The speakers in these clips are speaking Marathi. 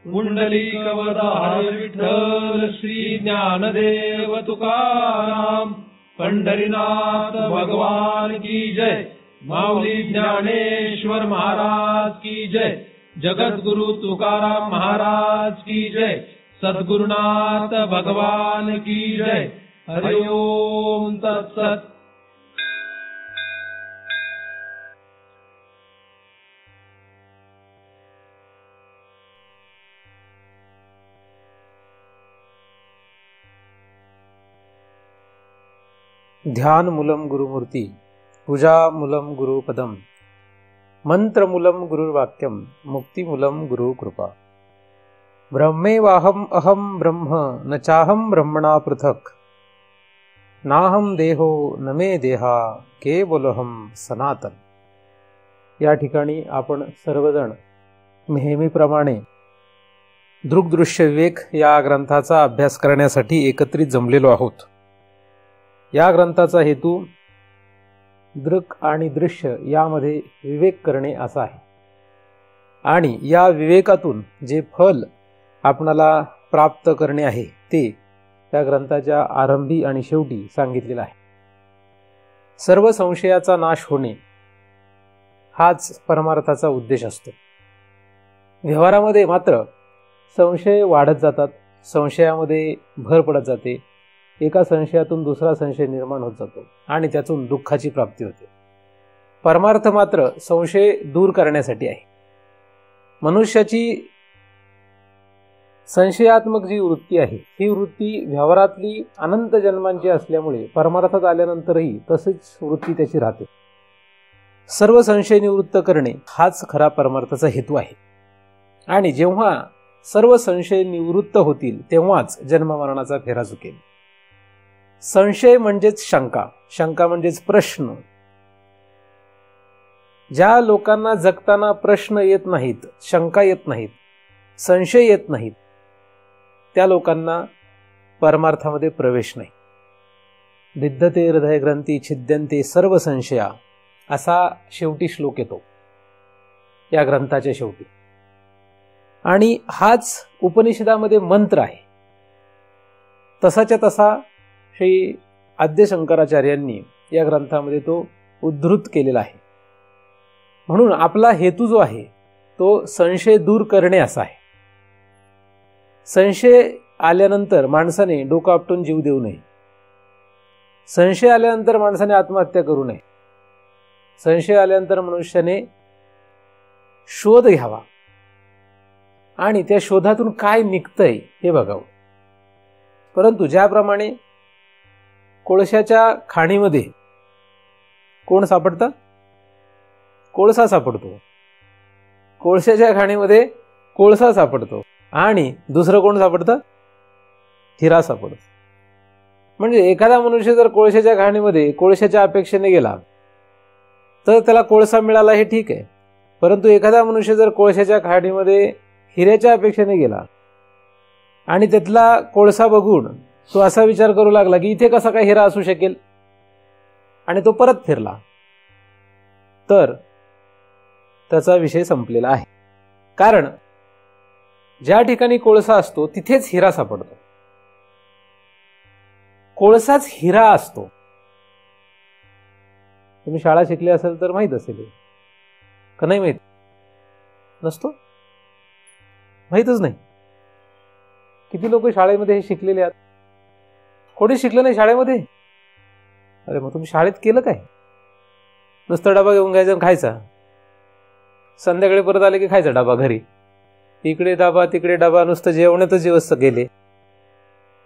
पुंडलिकवरदाय विठ्ठल श्री ज्ञानदेव तुकाराम पंढरीनाथ भगवान की जय। माऊली ज्ञानेश्वर महाराज की जय। जगद्गुरु तुकाराम महाराज की जय। सद्गुरुनाथ भगवान की जय। हरि ओम तत्सत। ध्यान मूलम गुरुमूर्ती, पूजा मूलम गुरुपदम, मंत्र मूलम गुरुर्वाक्यम, मुक्ती मूलम गुरुकृपा। ब्रह्मेवाहम अहम ब्रह्म न चाहम ब्रह्मणा पृथक, नाहम देहो न मे देहा केवलहम सनातन। या ठिकाणी आपण सर्वजण नेहमीप्रमाणे दृग्दृश्य विवेक या ग्रंथाचा अभ्यास करण्यासाठी एकत्रित जमलेलो आहोत। या ग्रंथाचा हेतू दृक आणि दृश्य यामध्ये विवेक करणे असा आहे आणि या विवेकातून जे फल आपणाला प्राप्त करणे आहे ते या ग्रंथाच्या आरंभी आणि शेवटी सांगितलेलं आहे। सर्व संशयाचा नाश होणे हाच परमार्थाचा उद्देश असतो। व्यवहारामध्ये मात्र संशय वाढत जातात, संशयामध्ये भर पडत जाते, एका संशयातून दुसरा संशय निर्माण होत जातो आणि त्यातून दुःखाची प्राप्ती होते। परमार्थ मात्र संशय दूर करण्यासाठी आहे। मनुष्याची संशयात्मक जी वृत्ती आहे ही वृत्ती व्यवहारातली अनंत जन्मांची असल्यामुळे परमार्थात आल्यानंतरही तसेच वृत्ती त्याची राहते। सर्व संशय निवृत्त करणे हाच खरा परमार्थाचा हेतू आहे आणि जेव्हा सर्व संशय निवृत्त होतील तेव्हाच जन्ममरणाचा फेरा चुकेल। संशय म्हणजेच शंका, शंका म्हणजेच प्रश्न। ज्या लोकांना जगताना प्रश्न येत नाहीत, शंका येत नाहीत, संशय येत नाहीत, त्या लोकांना परमार्थामध्ये प्रवेश नाही। विद्यते हृदय ग्रंथी छिद्यन्ते सर्व संशया, असा शेवटी श्लोक येतो या ग्रंथाच्या शेवटी आणि हाच उपनिषदामध्ये मंत्र आहे। तसाच्या तसा श्री आद्य शंकराचार्यांनी या ग्रंथामध्ये तो उद्धृत केलेला आहे। म्हणून आपला हेतू जो आहे तो संशय दूर करणे असा आहे। संशय आल्यानंतर माणसाने डोकं आपटून जीव देऊ नये, संशय आल्यानंतर माणसाने आत्महत्या करू नये, संशय आल्यानंतर मनुष्याने शोध घ्यावा आणि त्या शोधातून काय निघतंय हे बघावं। परंतु ज्याप्रमाणे कोळशाच्या खाणीमध्ये कोण सापडतं? कोळसा सापडतो। कोळशाच्या खाणीमध्ये कोळसा सापडतो आणि दुसरं कोण सापडतं? हिरा सापडतो। म्हणजे एखादा मनुष्य जर कोळशाच्या खाणीमध्ये कोळशाच्या अपेक्षेने गेला तर त्याला कोळसा मिळाला हे ठीक आहे, परंतु एखादा मनुष्य जर कोळशाच्या खाणीमध्ये हिऱ्याच्या अपेक्षेने गेला आणि त्यातला कोळसा बघून तो असा विचार करू लागला की इथे कसा काय हिरा असू शकेल आणि तो परत फिरला, तर त्याचा विषय संपलेला आहे। कारण ज्या ठिकाणी कोळसा असतो तिथेच हिरा सापडतो। कोळसाच हिरा असतो। तुम्ही शाळा शिकले असेल तर माहित असेल का? नाही माहित? नसतो, माहितच नाही। किती लोक शाळेमध्ये हे शिकलेले आहेत? कोणी शिकलं नाही शाळेमध्ये? अरे मग तुम्ही शाळेत केलं काय? नुसता डबा घेऊन घ्यायचा आणि खायचा, संध्याकाळी परत आले की खायचा डबा घरी, इकडे डबा तिकडे डबा, नुसतं जेवणातच दिवस गेले।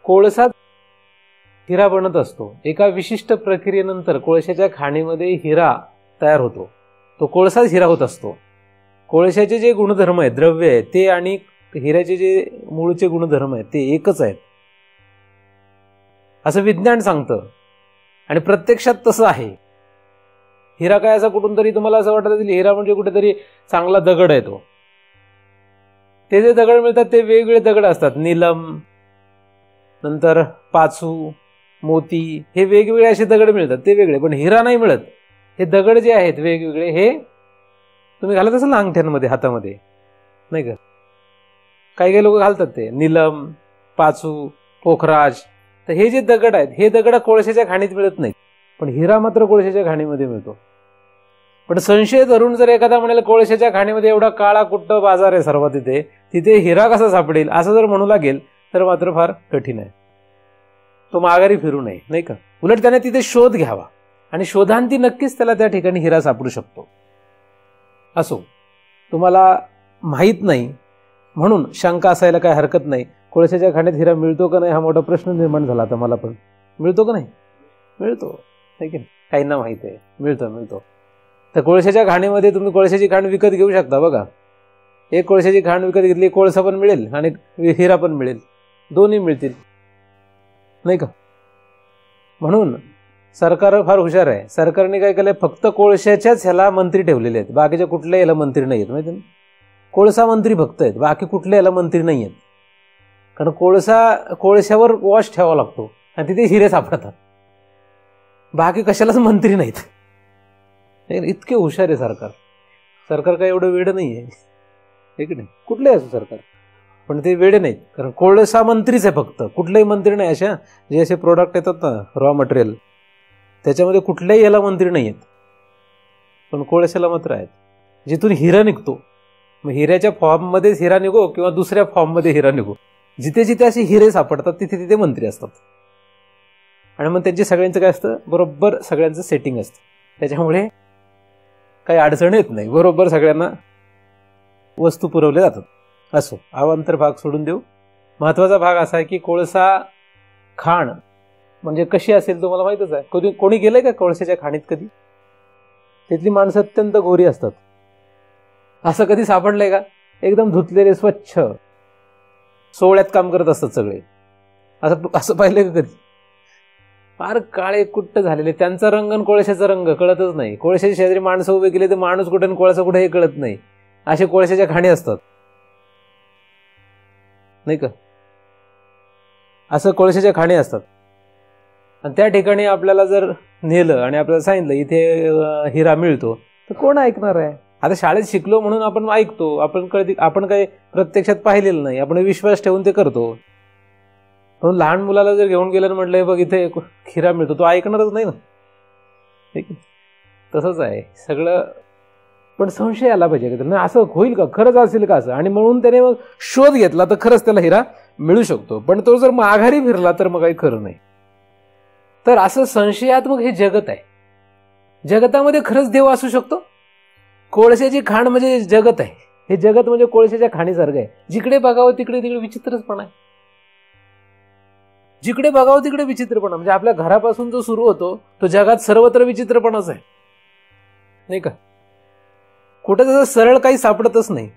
कोळसा हिरा बनत असतो। एका विशिष्ट प्रक्रियेनंतर कोळशाच्या खाणीमध्ये हिरा तयार होतो, तो कोळसाच हिरा होत असतो। कोळशाचे जे गुणधर्म आहेत, द्रव्य आहे ते आणि हिऱ्याचे जे मूळचे गुणधर्म आहेत ते एकच आहेत असं विज्ञान सांगतं आणि प्रत्यक्षात तसं आहे। हिरा काय असा कुठून तरी तुम्हाला असं वाटत असेल हिरा म्हणजे कुठेतरी चांगला दगड आहे, तो ते जे दगड मिळतात ते वेगवेगळे दगड असतात, नीलम, नंतर पाचू, मोती, हे वेगवेगळे असे दगड मिळतात, ते वेगळे, पण हिरा नाही मिळत। हे दगड जे आहेत वेगवेगळे हे तुम्ही घालत असाल ना अंगठ्यांमध्ये, हातामध्ये, नाही का? काही काही लोक घालतात ते नीलम, पाचू, पोखराज. तर हे जे दगड आहेत हे दगड कोळशाच्या खाणीत मिळत नाहीत, पण हिरा मात्र कोळशाच्या खाणीमध्ये मिळतो. पण संशय धरून जर एखादा म्हणाल कोळशाच्या खाणीमध्ये एवढा काळा कुट्ट बाजार आहे सर्वात, तिथे हिरा कसा सापडेल असं जर म्हणू लागेल तर मात्र फार कठीण आहे. तो माघारी फिरू नये, नाही का. उलट त्याने तिथे शोध घ्यावा आणि शोधांती नक्कीच त्याला त्या ठिकाणी हिरा सापडू शकतो. असो, तुम्हाला माहीत नाही म्हणून शंका असायला काय हरकत नाही. कोळशाच्या खाणीत हिरा मिळतो का नाही हा मोठा प्रश्न निर्माण झाला आता मला पण. मिळतो का नाही? मिळतो, नाही की नाही. काहींना माहित आहे मिळतो. तर कोळशाच्या खाणीमध्ये तुम्ही कोळशाची खाण विकत घेऊ शकता. बघा, एक कोळशाची खाण विकत घेतली, कोळसा पण मिळेल आणि हिरा पण मिळेल, दोन्ही मिळतील, नाही का. म्हणून सरकार फार हुशार आहे. सरकारने काय केलंय, फक्त कोळशाच्याच ह्याला मंत्री ठेवलेले आहेत, बाकीच्या कुठल्या याला मंत्री नाही आहेत, माहिती ना. कोळसा मंत्री फक्त आहेत, बाकी कुठल्या याला मंत्री नाही आहेत. कारण कोळशावर वॉश ठेवावा लागतो आणि तिथे हिरे सापडतात, बाकी कशालाच मंत्री नाहीत. इतके हुशार आहे सरकार. सरकार काय एवढं वेड नाही आहे की नाही. कुठलंही असो सरकार, पण ते वेडे नाहीत. कारण कोळसा मंत्रीच आहे फक्त, कुठलेही मंत्री नाही. अशा जे असे प्रोडक्ट येतात ना, रॉ मटेरियल, त्याच्यामध्ये कुठल्याही याला मंत्री नाही आहेत, पण कोळशाला मात्र आहेत. जिथून हिरा निघतो, मग हिऱ्याच्या फॉर्ममध्येच हिरा निघो किंवा दुसऱ्या फॉर्ममध्ये हिरा निघो, जिथे जिथे असे हिरे सापडतात तिथे तिथे मंत्री असतात. आणि मग त्यांचे सगळ्यांचं काय असतं, बरोबर सगळ्यांचं सेटिंग असतं. त्याच्यामुळे काही अडचण येत नाही, बरोबर सगळ्यांना वस्तू पुरवल्या जातात. असो, अवांतर भाग सोडून देऊ. महत्वाचा भाग असा आहे की कोळसा खाण म्हणजे कशी असेल तुम्हाला माहितच आहे. कधी कोणी गेलंय का कोळशाच्या खाणीत कधी? तिथली माणसं अत्यंत गोरी असतात. असं कधी सापडलंय का? एकदम धुतलेले, स्वच्छ, सोहळ्यात काम करत असतात सगळे. असं पाहिलंय का कधी? फार काळे कुट्ट झालेले, त्यांचा रंग आणि कोळशाचा रंग कळतच नाही. कोळशाच्या शेजारी माणसं उभे केले तर माणूस कुठे आणि कोळसा कुठे हे कळत नाही. असे कोळशाच्या खाणी असतात, नाही का. असं कोळशाच्या खाणी असतात. आणि त्या ठिकाणी आपल्याला जर नेलं आणि आपल्याला सांगितलं इथे हिरा मिळतो, तर कोण ऐकणार आहे? आता शाळेत शिकलो म्हणून आपण ऐकतो, आपण काही प्रत्यक्षात पाहिलेलं नाही, आपण विश्वास ठेवून ते करतो. पण लहान मुलाला जर घेऊन गेलं म्हटलं बघ इथे हिरा मिळतो, तो ऐकणारच नाही ना. तसंच आहे सगळं. पण संशय आला पाहिजे की असं होईल का, खरंच असेल का असं. आणि म्हणून त्याने मग शोध घेतला तर खरंच त्याला हिरा मिळू शकतो. पण तो जर माघारी फिरला तर मग काही खरं नाही. तर असं संशयात्मक हे जगत आहे. जगतामध्ये खरंच देव असू शकतो. कोळशाची खाण म्हणजे जगत आहे. हे जगत म्हणजे कोळशाच्या खाणीसारखं आहे. जिकडे बघावं तिकडे विचित्रचपणा आहे. जिकडे बघावं तिकडे विचित्रपणा. म्हणजे आपल्या घरापासून जो सुरू होतो तो जगात सर्वत्र विचित्रपणाच आहे, नाही का. कुठे तसं सरळ काही सापडतच नाही.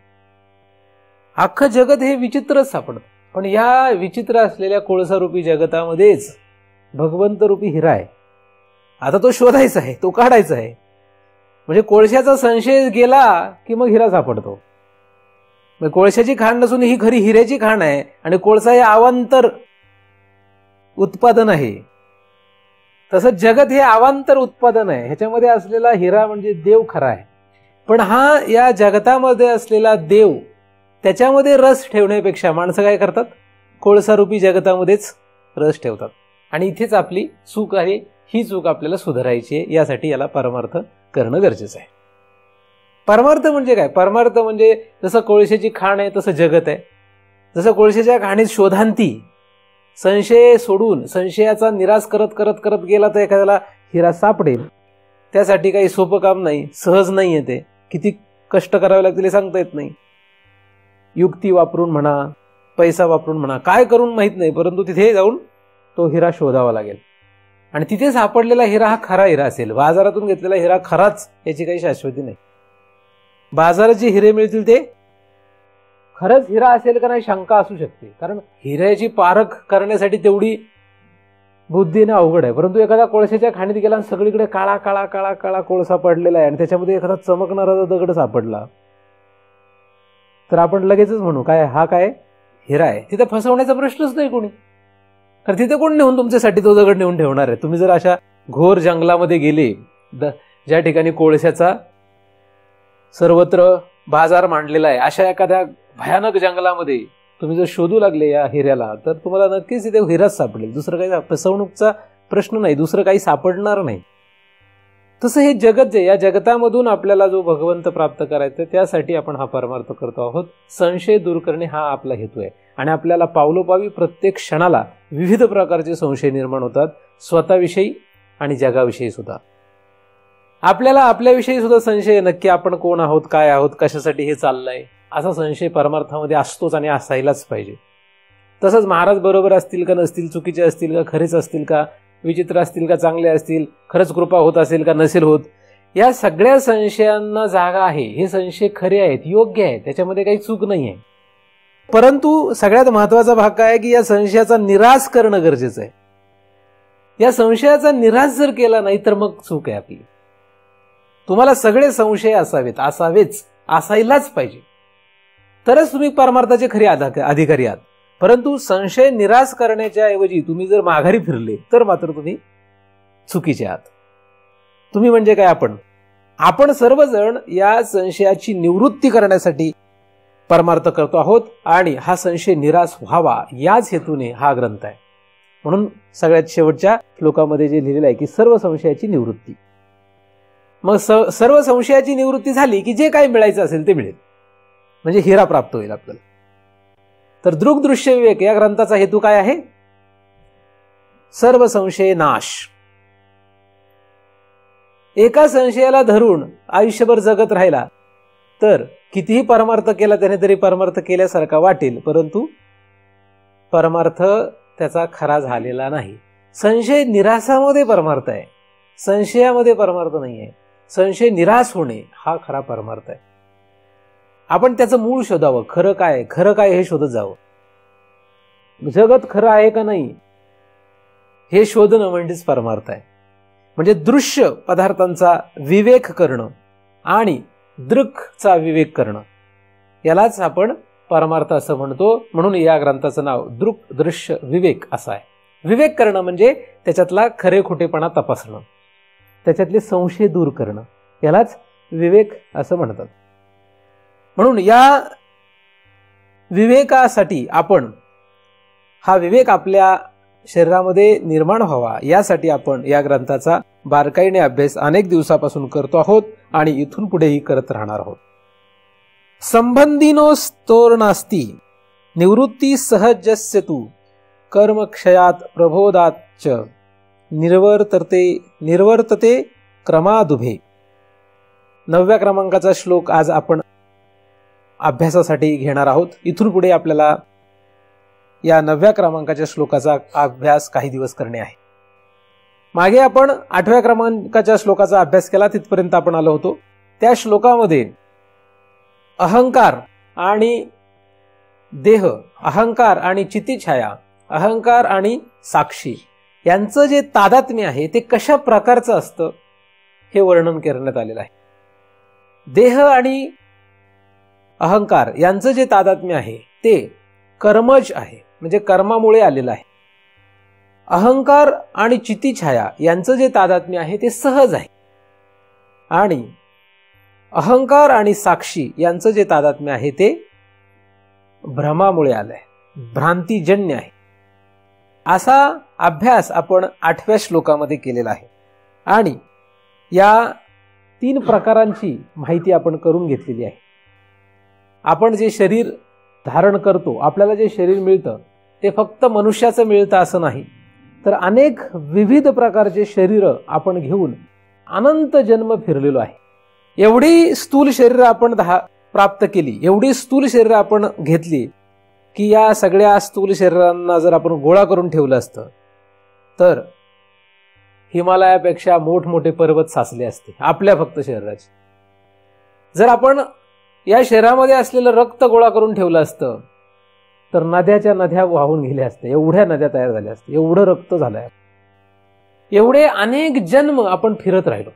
अख्खं जगत हे विचित्रच सापडत. पण या विचित्र असलेल्या कोळसारूपी जगतामध्येच भगवंत रूपी हिरा आहे. आता तो शोधायचा आहे, तो काढायचा आहे. म्हणजे कोळशाचा संशय गेला की मग हिरा सापडतो. कोळशाची खाण नसून ही खरी हिऱ्याची खाण आहे. आणि कोळसा हे अवांतर उत्पादन आहे. तसं जगत हे अवांतर उत्पादन आहे. ह्याच्यामध्ये असलेला हिरा म्हणजे देव खरा आहे. पण हा या जगतामध्ये असलेला देव, त्याच्यामध्ये रस ठेवण्यापेक्षा माणसं काय करतात, कोळसारूपी जगतामध्येच रस ठेवतात. आणि इथेच आपली चूक आहे. ही चूक आपल्याला सुधारायची आहे. यासाठी याला परमार्थ करणं गरजेचं आहे. परमार्थ म्हणजे काय? परमार्थ म्हणजे जसं कोळशाची खाण आहे तसं जगत आहे. जसं कोळशाच्या खाणीत शोधांती संशय सोडून संशयाचा निराश करत करत करत गेला तर एखाद्याला हिरा सापडेल. त्यासाठी काही सोपं काम नाही, सहज नाही आहे. ते किती कष्ट करावे लागतील सांगता येत नाही. युक्ती वापरून म्हणा, पैसा वापरून म्हणा, काय करून माहित नाही, परंतु तिथे जाऊन तो हिरा शोधावा लागेल. आणि तिथे सापडलेला हिरा हा खरा हिरा असेल. बाजारातून घेतलेला हिरा खराच याची काही शाश्वती नाही. बाजारात जे हिरे मिळतील ते खरंच हिरा असेल का नाही शंका असू शकते. कारण हिऱ्याची पारख करण्यासाठी तेवढी बुद्धीने अवघड आहे. परंतु एखादा कोळशाच्या खाणीत गेला आणि सगळीकडे काळा काळा काळा काळा कोळसा पडलेला आहे आणि त्याच्यामध्ये एखादा चमकणारा दगड सापडला तर आपण लगेचच म्हणू काय हा काय हिरा आहे. तिथे फसवण्याचा प्रश्नच नाही कोणी. तर तिथे कोण नेऊन तुमच्यासाठी तो दगड नेऊन ठेवणार आहे? तुम्ही जर अशा घोर जंगलामध्ये गेले ज्या ठिकाणी कोळशाचा सर्वत्र बाजार मांडलेला आहे, अशा एखाद्या भयानक जंगलामध्ये तुम्ही जर शोधू लागले या हिऱ्याला तर तुम्हाला नक्कीच इथे हिराच सापडेल. दुसरं काही फसवणूकचा प्रश्न नाही, दुसरं काही सापडणार नाही. तसं हे जगत जे, या जगतामधून आपल्याला जो भगवंत प्राप्त करायचा त्यासाठी आपण हा परमार्थ करतो आहोत. संशय दूर करणे हा आपला हेतू आहे. आणि आपल्याला पावलोपावी प्रत्येक क्षणाला विविध प्रकारचे संशय निर्माण होतात, स्वतःविषयी आणि जगाविषयी सुद्धा. आपल्याला आपल्याविषयी सुद्धा संशय, नक्की आपण कोण आहोत, काय आहोत, कशासाठी हे चाललंय, असा संशय परमार्थामध्ये असतोच आणि असायलाच पाहिजे. तसंच महाराज बरोबर असतील का नसतील, चुकीचे असतील का खरेच असतील का, विचित्र असतील का चांगले असतील, खरंच कृपा होत असेल का नसेल होत, या सगळ्या संशयांना जागा आहे. हे संशय खरे आहेत, योग्य आहेत, त्याच्यामध्ये काही चूक नाही आहे. परंतु सगळ्यात महत्वाचा भाग काय आहे की या संशयाचा निराश करणं गरजेचं आहे. या संशयाचा निराश जर केला नाही तर मग चूक आहे आपली. तुम्हाला सगळे संशय असावेच, असायलाच पाहिजे, तरच तुम्ही परमार्थाचे खरे अधिकारी आहात. परंतु संशय निराश करण्याच्या ऐवजी तुम्ही जर माघारी फिरले तर मात्र तुम्ही चुकीचे आहात. तुम्ही म्हणजे काय, आपण सर्वजण या संशयाची निवृत्ती करण्यासाठी परमार्थ करतो आहोत आणि हा संशय निराश व्हावा याच हेतूने हा ग्रंथ आहे. म्हणून सगळ्यात शेवटच्या श्लोकामध्ये जे लिहिलेलं आहे की सर्व संशयाची निवृत्ती. मग सर्व संशयाची निवृत्ती झाली की जे काही मिळायचं असेल ते मिळेल, म्हणजे हिरा प्राप्त होईल आपल्याला. तर दृग्दृश्य विवेक या ग्रंथाचा हेतू काय आहे? सर्व संशय नाश. एका संशयाला धरून आयुष्यभर जगत राहिला तर कितीही परमार्थ केला त्याने तरी परमार्थ केल्यासारखा वाटेल, परंतु परमार्थ त्याचा खरा झालेला नाही. संशय निराशामध्ये परमार्थ आहे, संशयामध्ये परमार्थ नाही आहे. संशय निराश होणे हा खरा परमार्थ आहे. आपण त्याचं मूळ शोधावं, खरं काय हे शोधत जावं. जगत खरं आहे का नाही हे शोधणं म्हणजेच परमार्थ आहे. म्हणजे दृश्य पदार्थांचा विवेक करणं आणि दृक्चा विवेक करणं, यालाच आपण परमार्थ असं म्हणतो. म्हणून या ग्रंथाचं नाव दृश्य विवेक असं आहे. विवेक करणं म्हणजे त्याच्यातला खरे खोटेपणा तपासणं, त्याच्यातले संशय दूर करणं, यालाच विवेक असं म्हणतात. म्हणून या विवेकासाठी हा विवेक आपल्या शरीरामध्ये निर्माण व्हावा यासाठी आपण या ग्रंथाचा बारकाईने अभ्यास अनेक दिवसापासून करतो आहोत आणि इथून पुढेही करत राहणार आहोत. संबंधिनो स्तोरणास्ती निवृत्ती सहजस्य तू कर्मक्षयात प्रबोधाच्च निर्वर्तते क्रमादुभे. 9व्या क्रमांकाचा श्लोक आज आपण अभ्यासासाठी घेणार आहोत. इथून पुढे आपल्याला या 9व्या क्रमांकाच्या श्लोकाचा अभ्यास काही दिवस करणे आहे. मागे आपण 8व्या क्रमांकाच्या श्लोकाचा अभ्यास केला, तिथपर्यंत आपण आलो होतो. त्या श्लोकामध्ये अहंकार आणि देह, अहंकार आणि चित्तछाया, अहंकार आणि साक्षी यांचं जे तादात्म्य आहे ते कशा प्रकारचं असतं हे वर्णन करण्यात आलेलं आहे. देह आणि अहंकार यांचं जे तादात्म्य आहे ते कर्मज आहे, म्हणजे कर्मामुळे आलेलं आहे. अहंकार आणि चित्तछाया यांचं जे तादात्म्य आहे ते सहज आहे. आणि अहंकार आणि साक्षी यांचं जे तादात्म्य आहे ते भ्रमामुळे आलंय, भ्रांतीजन्य आहे. असा अभ्यास आपण 8व्या श्लोकामध्ये केलेला आहे. आणि या 3 प्रकारांची माहिती आपण करून घेतलेली आहे. आपण जे शरीर धारण करतो, आपल्याला जे शरीर मिळतं ते फक्त मनुष्याचं मिळतं असं नाही, तर अनेक विविध प्रकारचे शरीर आपण घेऊन अनंत जन्म फिरलेलो आहे. एवढी स्थूल शरीर आपण प्राप्त केली, एवढी स्थूल शरीर आपण घेतली की या सगळ्या स्थूल शरीरांना जर आपण गोळा करून ठेवलं असतं तर हिमालयापेक्षा मोठमोठे पर्वत साचले असते आपल्या फक्त शरीराचे. जर आपण या शरीरामध्ये असलेलं रक्त गोळा करून ठेवलं असतं तर नद्याच्या नद्या वाहून गेल्या असत्या, एवढ्या नद्या तयार झाल्या असत्या, एवढं रक्त झालंय. एवढे अनेक जन्म आपण फिरत राहिलो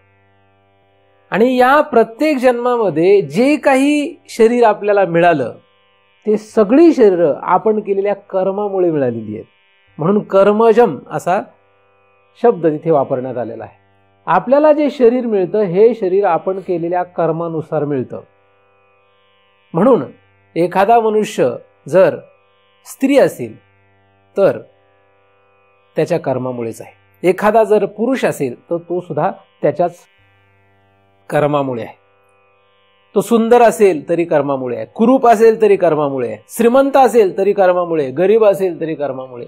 आणि या प्रत्येक जन्मामध्ये जे काही शरीर आपल्याला मिळालं ते सगळी शरीर आपण केलेल्या कर्मामुळे मिळालेली आहेत. म्हणून कर्मजम असा शब्द तिथे वापरण्यात आलेला आहे. आपल्याला जे शरीर मिळतं हे शरीर आपण केलेल्या कर्मानुसार मिळतं. म्हणून एखादा मनुष्य जर स्त्री असेल तर त्याच्या कर्मामुळेच आहे. एखादा जर पुरुष असेल तर तो सुद्धा त्याच्याच कर्मामुळे आहे. तो सुंदर असेल तरी कर्मामुळे आहे, कुरूप असेल तरी कर्मामुळे आहे, श्रीमंत असेल तरी कर्मामुळे, गरीब असेल तरी कर्मामुळे.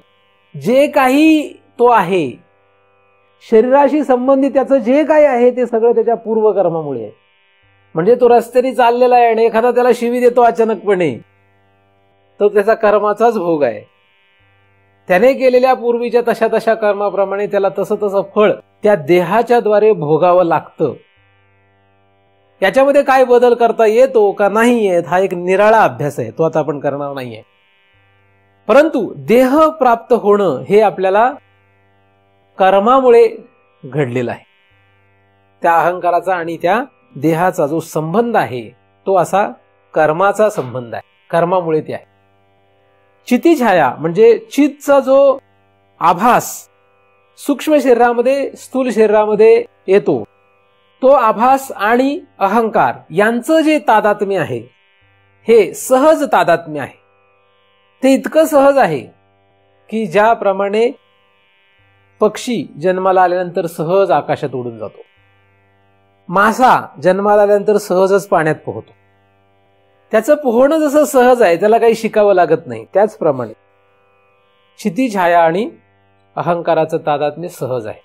जे काही तो आहे, शरीराशी संबंधित त्याचं जे काही आहे ते सगळं त्याच्या पूर्वकर्मामुळे आहे. म्हणजे तो रस्त्याने चाललेला आहे आणि एखादा त्याला शिवी देतो अचानकपणे, तो त्याचा कर्माचाच भोग आहे. त्याने केलेल्या पूर्वीच्या तशा कर्माप्रमाणे त्याला तसं फळ त्या देहाच्या द्वारे भोगावं लागतं. याच्यामध्ये काय बदल करता येतो का नाही येत हा एक निराळा अभ्यास आहे, तो आता आपण करणार नाहीये. परंतु देह प्राप्त होणं हे आपल्याला कर्मामुळे घडलेलं आहे. त्या अहंकाराचा आणि त्या देहाचा जो संबंध आहे तो असा कर्माचा संबंध आहे, कर्मामुळे ते आहे. चितिछाया म्हणजे चितचा जो आभास सूक्ष्म शरीरामध्ये स्थूल शरीरामध्ये येतो, तो आभास आणि अहंकार यांचं जे तादात्म्य आहे हे सहज तादात्म्य आहे. ते इतकं सहज आहे की ज्याप्रमाणे पक्षी जन्माला आल्यानंतर सहज आकाशात उडून जातो, मासा जन्माला आल्यानंतर सहजच पाण्यात पोहतो. त्याचं पोहणं जसं सहज आहे, त्याला काही शिकावं लागत नाही, त्याचप्रमाणे क्षितिछाया आणि अहंकाराचं तादात्म्य सहज आहे.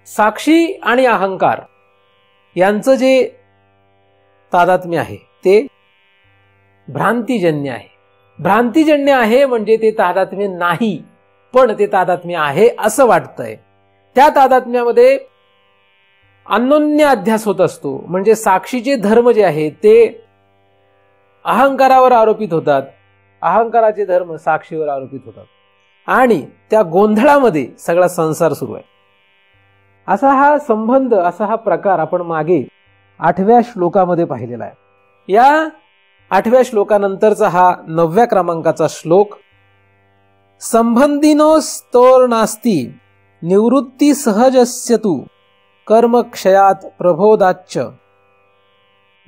साक्षी आणि अहंकार यांचं जे तादात्म्य आहे ते भ्रांतिजन्य आहे. भ्रांतिजन्य आहे म्हणजे ते तादात्म्य नाही, पण ते तादात्म्य आहे असं वाटतंय. त्या तादात्म्यामध्ये अन्योन्य अध्यास होत असतो. म्हणजे साक्षीचे धर्म जे आहेत ते अहंकारावर आरोपित होतात, अहंकाराचे धर्म साक्षीवर आरोपित होतात आणि त्या गोंधळामध्ये सगळा संसार सुरू आहे. असा हा संबंध, असा हा प्रकार आपण मागे 8व्या श्लोकामध्ये पाहिलेला आहे. या 8व्या श्लोकानंतरचा हा 9व्या क्रमांकाचा श्लोक, संबंधिनोस्तोर नास्ति निवृत्ती सहजस्य तु कर्मक्षयात प्रबोधाच्च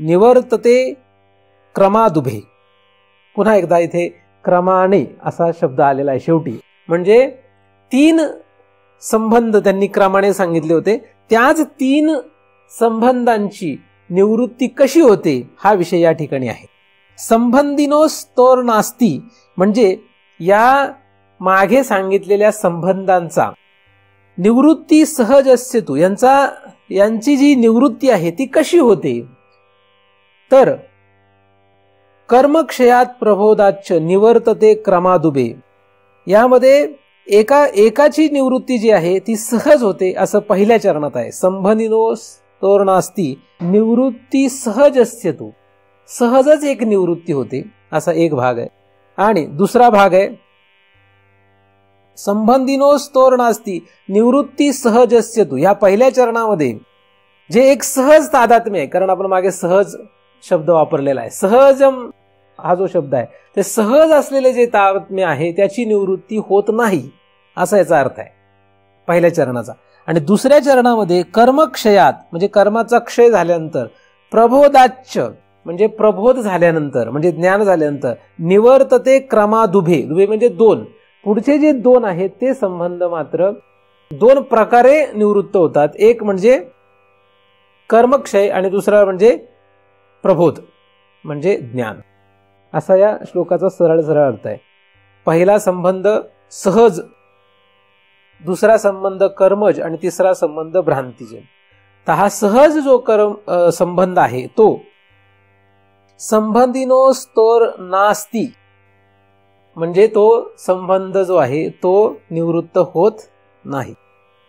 निवर्तते क्रमादुभे. पुन्हा एकदा इथे क्रमाने असा शब्द आलेला आहे शेवटी. म्हणजे 3 संबंध त्यांनी क्रमाने सांगितले होते, त्याच 3 संबंधांची निवृत्ती कशी होते हा विषय या ठिकाणी आहे. संबंधिनोस्तोर नास्ति म्हणजे या मागे सांगितलेल्या संबंधांचा निवृत्ती सहजस्य तु यांची जी निवृत्ती आहे ती कशी होते, तर कर्मक्षयात प्रबोधाच्च निवर्तते क्रमादुबे. यामध्ये एकाची निवृत्ती जी आहे ती सहज होते असं पहिल्या चरणात आहे. संबंधिनोस्तोर नास्ति निवृत्ती सहजस्य तु, सहजच एक निवृत्ती होते असा एक भाग आहे. आणि दुसरा भाग आहे संबंधिनोस्तोर नास्ति निवृत्ती सहजस्य तु. या पहिल्या चरणामध्ये जे एक सहज तादात्म्य आहे, कारण आपण मागे सहज शब्द वापरलेला आहे, सहजम हा जो शब्द आहे ते सहज असलेले जे तादात्म्य आहे त्याची निवृत्ती होत नाही असा याचा अर्थ आहे पहिल्या चरणाचा. आणि दुसऱ्या चरणामध्ये कर्मक्षयात म्हणजे कर्माचा क्षय झाल्यानंतर, प्रबोधाच्च म्हणजे प्रबोध झाल्यानंतर म्हणजे ज्ञान झाल्यानंतर, निवर्तते क्रमादुभे. दुभे म्हणजे 2. पुढचे जे 2 आहेत ते संबंध मात्र 2 प्रकारे निवृत्त होतात. एक म्हणजे कर्मक्षय आणि दुसरा म्हणजे प्रबोध म्हणजे ज्ञान. असा या श्लोकाचा सरळ अर्थ आहे. पहिला संबंध सहज, दुसरा संबंध कर्मज आणि तिसरा संबंध भ्रांतिजन. तर हा सहज जो संबंध आहे तो संबंधिनोस्तोर नास्ति म्हणजे तो संबंध जो आहे तो निवृत्त होत नाही.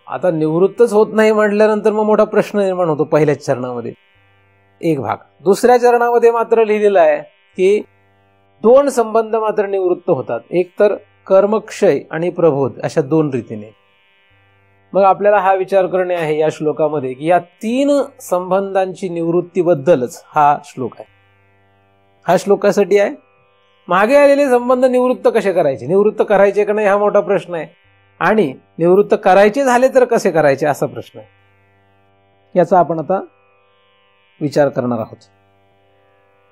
आता निवृत्तच होत नाही म्हटल्यानंतर मग मोठा प्रश्न निर्माण होतो पहिल्याच चरणामध्ये एक भाग. दुसऱ्या चरणामध्ये मात्र लिहिलेलं आहे की 2 संबंध मात्र निवृत्त होतात, एक तर कर्मक्षय आणि प्रबोध, अशा 2 रीतीने. मग आपल्याला हा विचार करणे आहे या श्लोकामध्ये की या 3 संबंधांची निवृत्तीबद्दलच हा श्लोक आहे. हा श्लोकासाठी आहे. मागे आलेले संबंध निवृत्त कसे करायचे, निवृत्त करायचे का नाही हा मोठा प्रश्न आहे, आणि निवृत्त करायचे झाले तर कसे करायचे असा प्रश्न आहे. याचा आपण आता विचार करणार आहोत.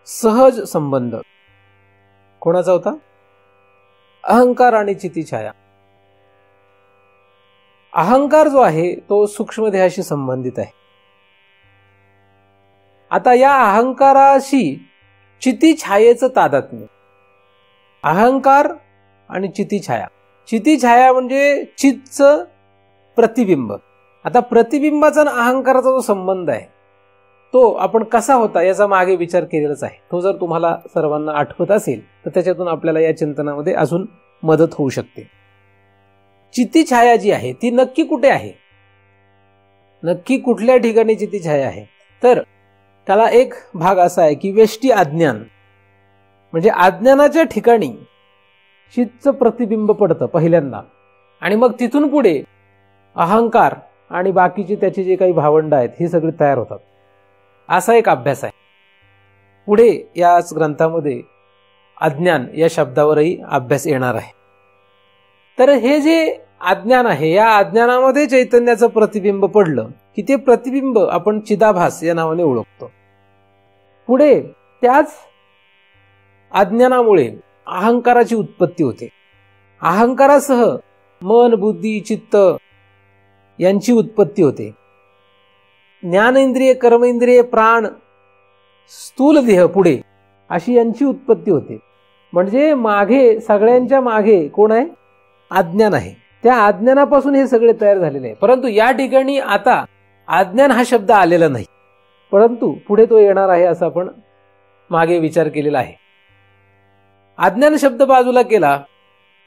सहज संबंध कोणाचा होता? अहंकार आणि चितीछाया. अहंकार जो आहे तो सूक्ष्म देहाशी संबंधित आहे. आता या अहंकाराशी चितीछायेचं तादात्म्य. अहंकार आणि चितीछाया. चितीछाया म्हणजे चितचं प्रतिबिंब. आता प्रतिबिंबाचा आणि अहंकाराचा जो संबंध आहे तो आपण कसा होता याचा मागे विचार केलेलाच आहे. तो जर तुम्हाला सर्वांना आठवत असेल तर त्याच्यातून आपल्याला या चिंतनामध्ये अजून मदत होऊ शकते. चितीछाया जी आहे ती नक्की कुठे आहे, नक्की कुठल्या ठिकाणी चितीछाया आहे, तर त्याला एक भाग असा आहे की वेष्टी अज्ञान, म्हणजे अज्ञानाच्या ठिकाणी चित्तचं प्रतिबिंब पडतं पहिल्यांदा आणि मग तिथून पुढे अहंकार आणि बाकीचे त्याचे जे काही भावंड आहेत हे सगळे तयार होतात. असा एक अभ्यास आहे. पुढे याच ग्रंथामध्ये अज्ञान या शब्दावरही अभ्यास येणार आहे. तर हे जे अज्ञान आहे या अज्ञानामध्ये चैतन्याचं प्रतिबिंब पडलं की ते प्रतिबिंब आपण चिदाभास या नावाने ओळखतो. पुढे त्याच अज्ञानामुळे अहंकाराची उत्पत्ती होते. अहंकारासह मन, बुद्धी, चित्त यांची उत्पत्ती होते. ज्ञानेंद्रिय, कर्मेंद्रिय, प्राण, स्थूल देह पुढे अशी यांची उत्पत्ती होते. म्हणजे मागे, सगळ्यांच्या मागे कोण आहे? अज्ञान आहे. त्या अज्ञानापासून हे सगळे तयार झालेले आहे. परंतु या ठिकाणी आता अज्ञान हा शब्द आलेला नाही, परंतु पुढे तो येणार आहे असं आपण मागे विचार केलेला आहे. अज्ञान शब्द बाजूला केला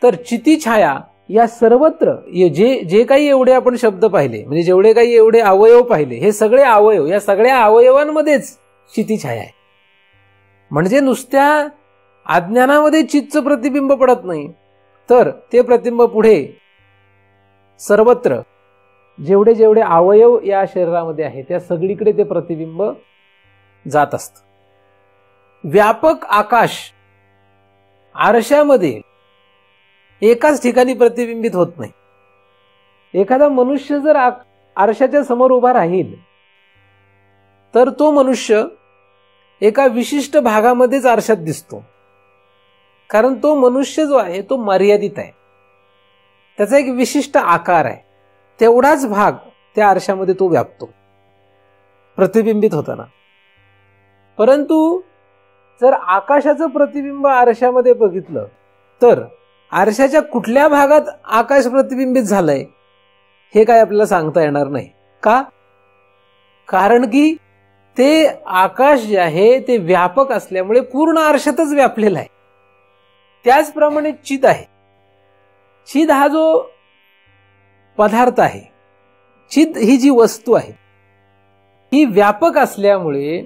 तर चितीछाया या सर्वत्र जे काही एवढे आपण शब्द पाहिले, म्हणजे जेवढे काही एवढे अवयव पाहिले, हे सगळे अवयव, या सगळ्या अवयवांमध्येच चितीछाया आहे. म्हणजे नुसत्या अज्ञानामध्ये चित्तचं प्रतिबिंब पडत नाही, तर ते प्रतिबिंब पुढे सर्वत्र जेवढे जेवढे अवयव या शरीरामध्ये आहे त्या सगळीकडे ते प्रतिबिंब जात असतं. व्यापक आकाश आरशामध्ये एकाच ठिकाणी प्रतिबिंबित होत नाही. एखादा मनुष्य जर आरशाच्या समोर उभा राहील तर तो मनुष्य एका विशिष्ट भागामध्येच आरशात दिसतो, कारण तो मनुष्य जो आहे तो मर्यादित आहे. त्याचा एक विशिष्ट आकार आहे, तेवढाच भाग त्या आरशामध्ये तो व्यापतो प्रतिबिंबित होताना. परंतु जर आकाशाचं प्रतिबिंब आरशामध्ये बघितलं तर आरशाच्या कुठल्या भागात आकाश प्रतिबिंबित झालंय हे काय आपल्याला सांगता येणार नाही. का? कारण की ते आकाश जे आहे ते व्यापक असल्यामुळे पूर्ण आरशातच व्यापलेलं आहे. त्याचप्रमाणे चिद आहे. चिद हा जो पदार्थ आहे, चिद ही जी वस्तू आहे ही व्यापक असल्यामुळे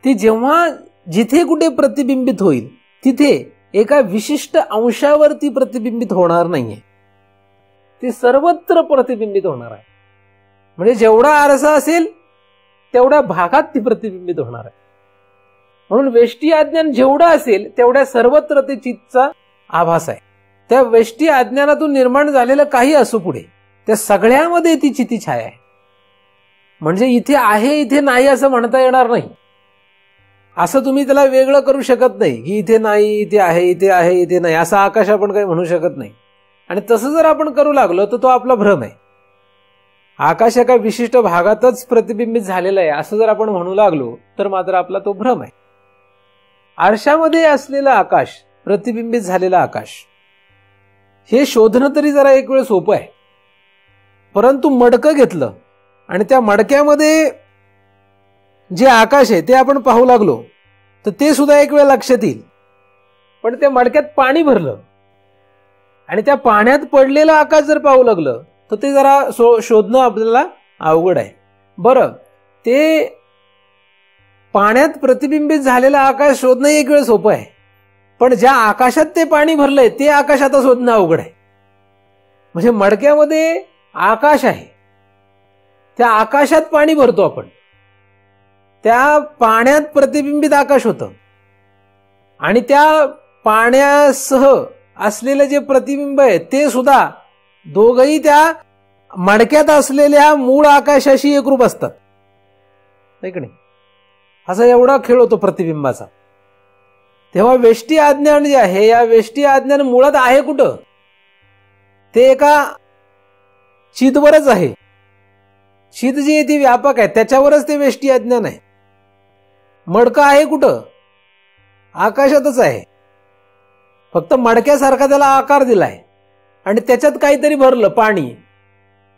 ती जेव्हा जिथे कुठे प्रतिबिंबित होईल तिथे एका विशिष्ट अंशावरती प्रतिबिंबित होणार नाहीये, ती सर्वत्र प्रतिबिंबित होणार आहे. म्हणजे जेवढा आरसा असेल तेवढ्या भागात ती प्रतिबिंबित होणार आहे. म्हणून वेष्टी अज्ञान जेवढं असेल तेवढ्या सर्वत्र ते चित्तचा आभास आहे. त्या वेष्टी अज्ञानातून निर्माण झालेलं काही असो पुढे त्या सगळ्यामध्ये ती चितीछाया आहे. म्हणजे इथे आहे इथे नाही असं म्हणता येणार नाही. असं तुम्ही त्याला वेगळं करू शकत नाही की इथे नाही इथे आहे, इथे आहे इथे नाही, असं आकाश आपण काही म्हणू शकत नाही. आणि तसं जर आपण करू लागलो तर तो आपला भ्रम आहे. आकाश एका विशिष्ट भागातच प्रतिबिंबित झालेला आहे असं जर आपण म्हणू लागलो तर मात्र आपला तो भ्रम आहे. आरशामध्ये असलेला आकाश, प्रतिबिंबित झालेला आकाश, हे शोधणं तरी जरा एक वेळ सोपं आहे. परंतु मडकं घेतलं आणि त्या मडक्यामध्ये जे आकाश आहे ते आपण पाहू लागलो तर ते सुद्धा एक वेळ लक्षात येईल. पण त्या मडक्यात पाणी भरलं आणि त्या पाण्यात पडलेलं आकाश जर पाहू लागलं तर ते जरा शोधणं आपल्याला अवघड आहे. बरं, ते पाण्यात प्रतिबिंबित झालेला आकाश शोधणं एक वेळ सोपं आहे, पण ज्या आकाशात ते पाणी भरलंय ते आकाश आता शोधणं अवघड आहे. म्हणजे मडक्यामध्ये आकाश आहे, त्या आकाशात पाणी भरतो आपण, त्या पाण्यात प्रतिबिंबित आकाश होतं आणि त्या पाण्यासह असलेलं जे प्रतिबिंब आहे ते सुद्धा दोघही त्या मडक्यात असलेल्या मूळ आकाशाशी एकरूप असतात, नाही का नाही? असा एवढा खेळ होतो प्रतिबिंबाचा. तेव्हा वेष्टी अज्ञान जे आहे, या वेष्टी अज्ञान मुळात आहे कुठं? ते एका चिदवरच आहे. चिद जी आहे ती व्यापक आहे, त्याच्यावरच ते वेष्टी अज्ञान आहे. मडकं आहे कुठं? आकाशातच आहे. फक्त मडक्यासारखा त्याला आकार दिलाय आणि त्याच्यात काहीतरी भरलं, पाणी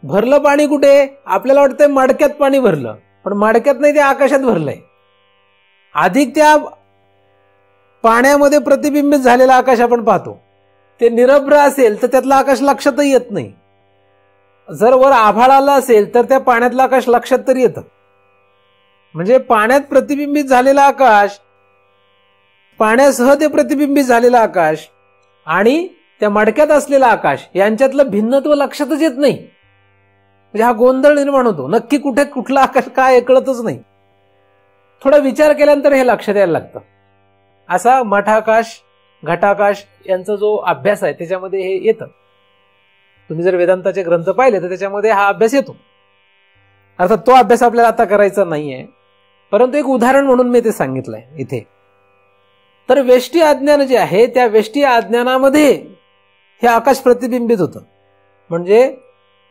भरलं. पाणी कुठे? आपल्याला वाटतंय मडक्यात पाणी भरलं, पण मडक्यात नाही, ते आकाशात भरलंय. अधिक त्या पाण्यामध्ये प्रतिबिंबित झालेलं आकाश आपण पाहतो. ते निरभ्र असेल तर त्यातलं आकाश लक्षातही येत नाही. जर वर आभाळ आला असेल तर त्या पाण्यातलं आकाश लक्षात तरी येतं. म्हणजे पाण्यात प्रतिबिंबित झालेला आकाश, पाण्यासह ते प्रतिबिंबित झालेला आकाश आणि त्या मडक्यात असलेला आकाश यांच्यातलं भिन्नत्व लक्षातच येत नाही. म्हणजे हा गोंधळ निर्माण होतो. नक्की कुठे कुठला आकाश काय कळतच नाही. थोडा विचार केल्यानंतर हे लक्षात यायला लागतं. असा मठाकाश, घटाकाश यांचा जो अभ्यास आहे त्याच्यामध्ये हे येतं. तुम्ही जर वेदांताचे ग्रंथ पाहिले तर त्याच्यामध्ये हा अभ्यास येतो. अर्थात तो अभ्यास आपल्याला आता करायचा नाहीये, परंतु एक उदाहरण म्हणून मी ते सांगितलंय इथे. तर वेष्टी अज्ञान जे आहे, त्या वेष्टी अज्ञानामध्ये हे आकाश प्रतिबिंबित होतं. म्हणजे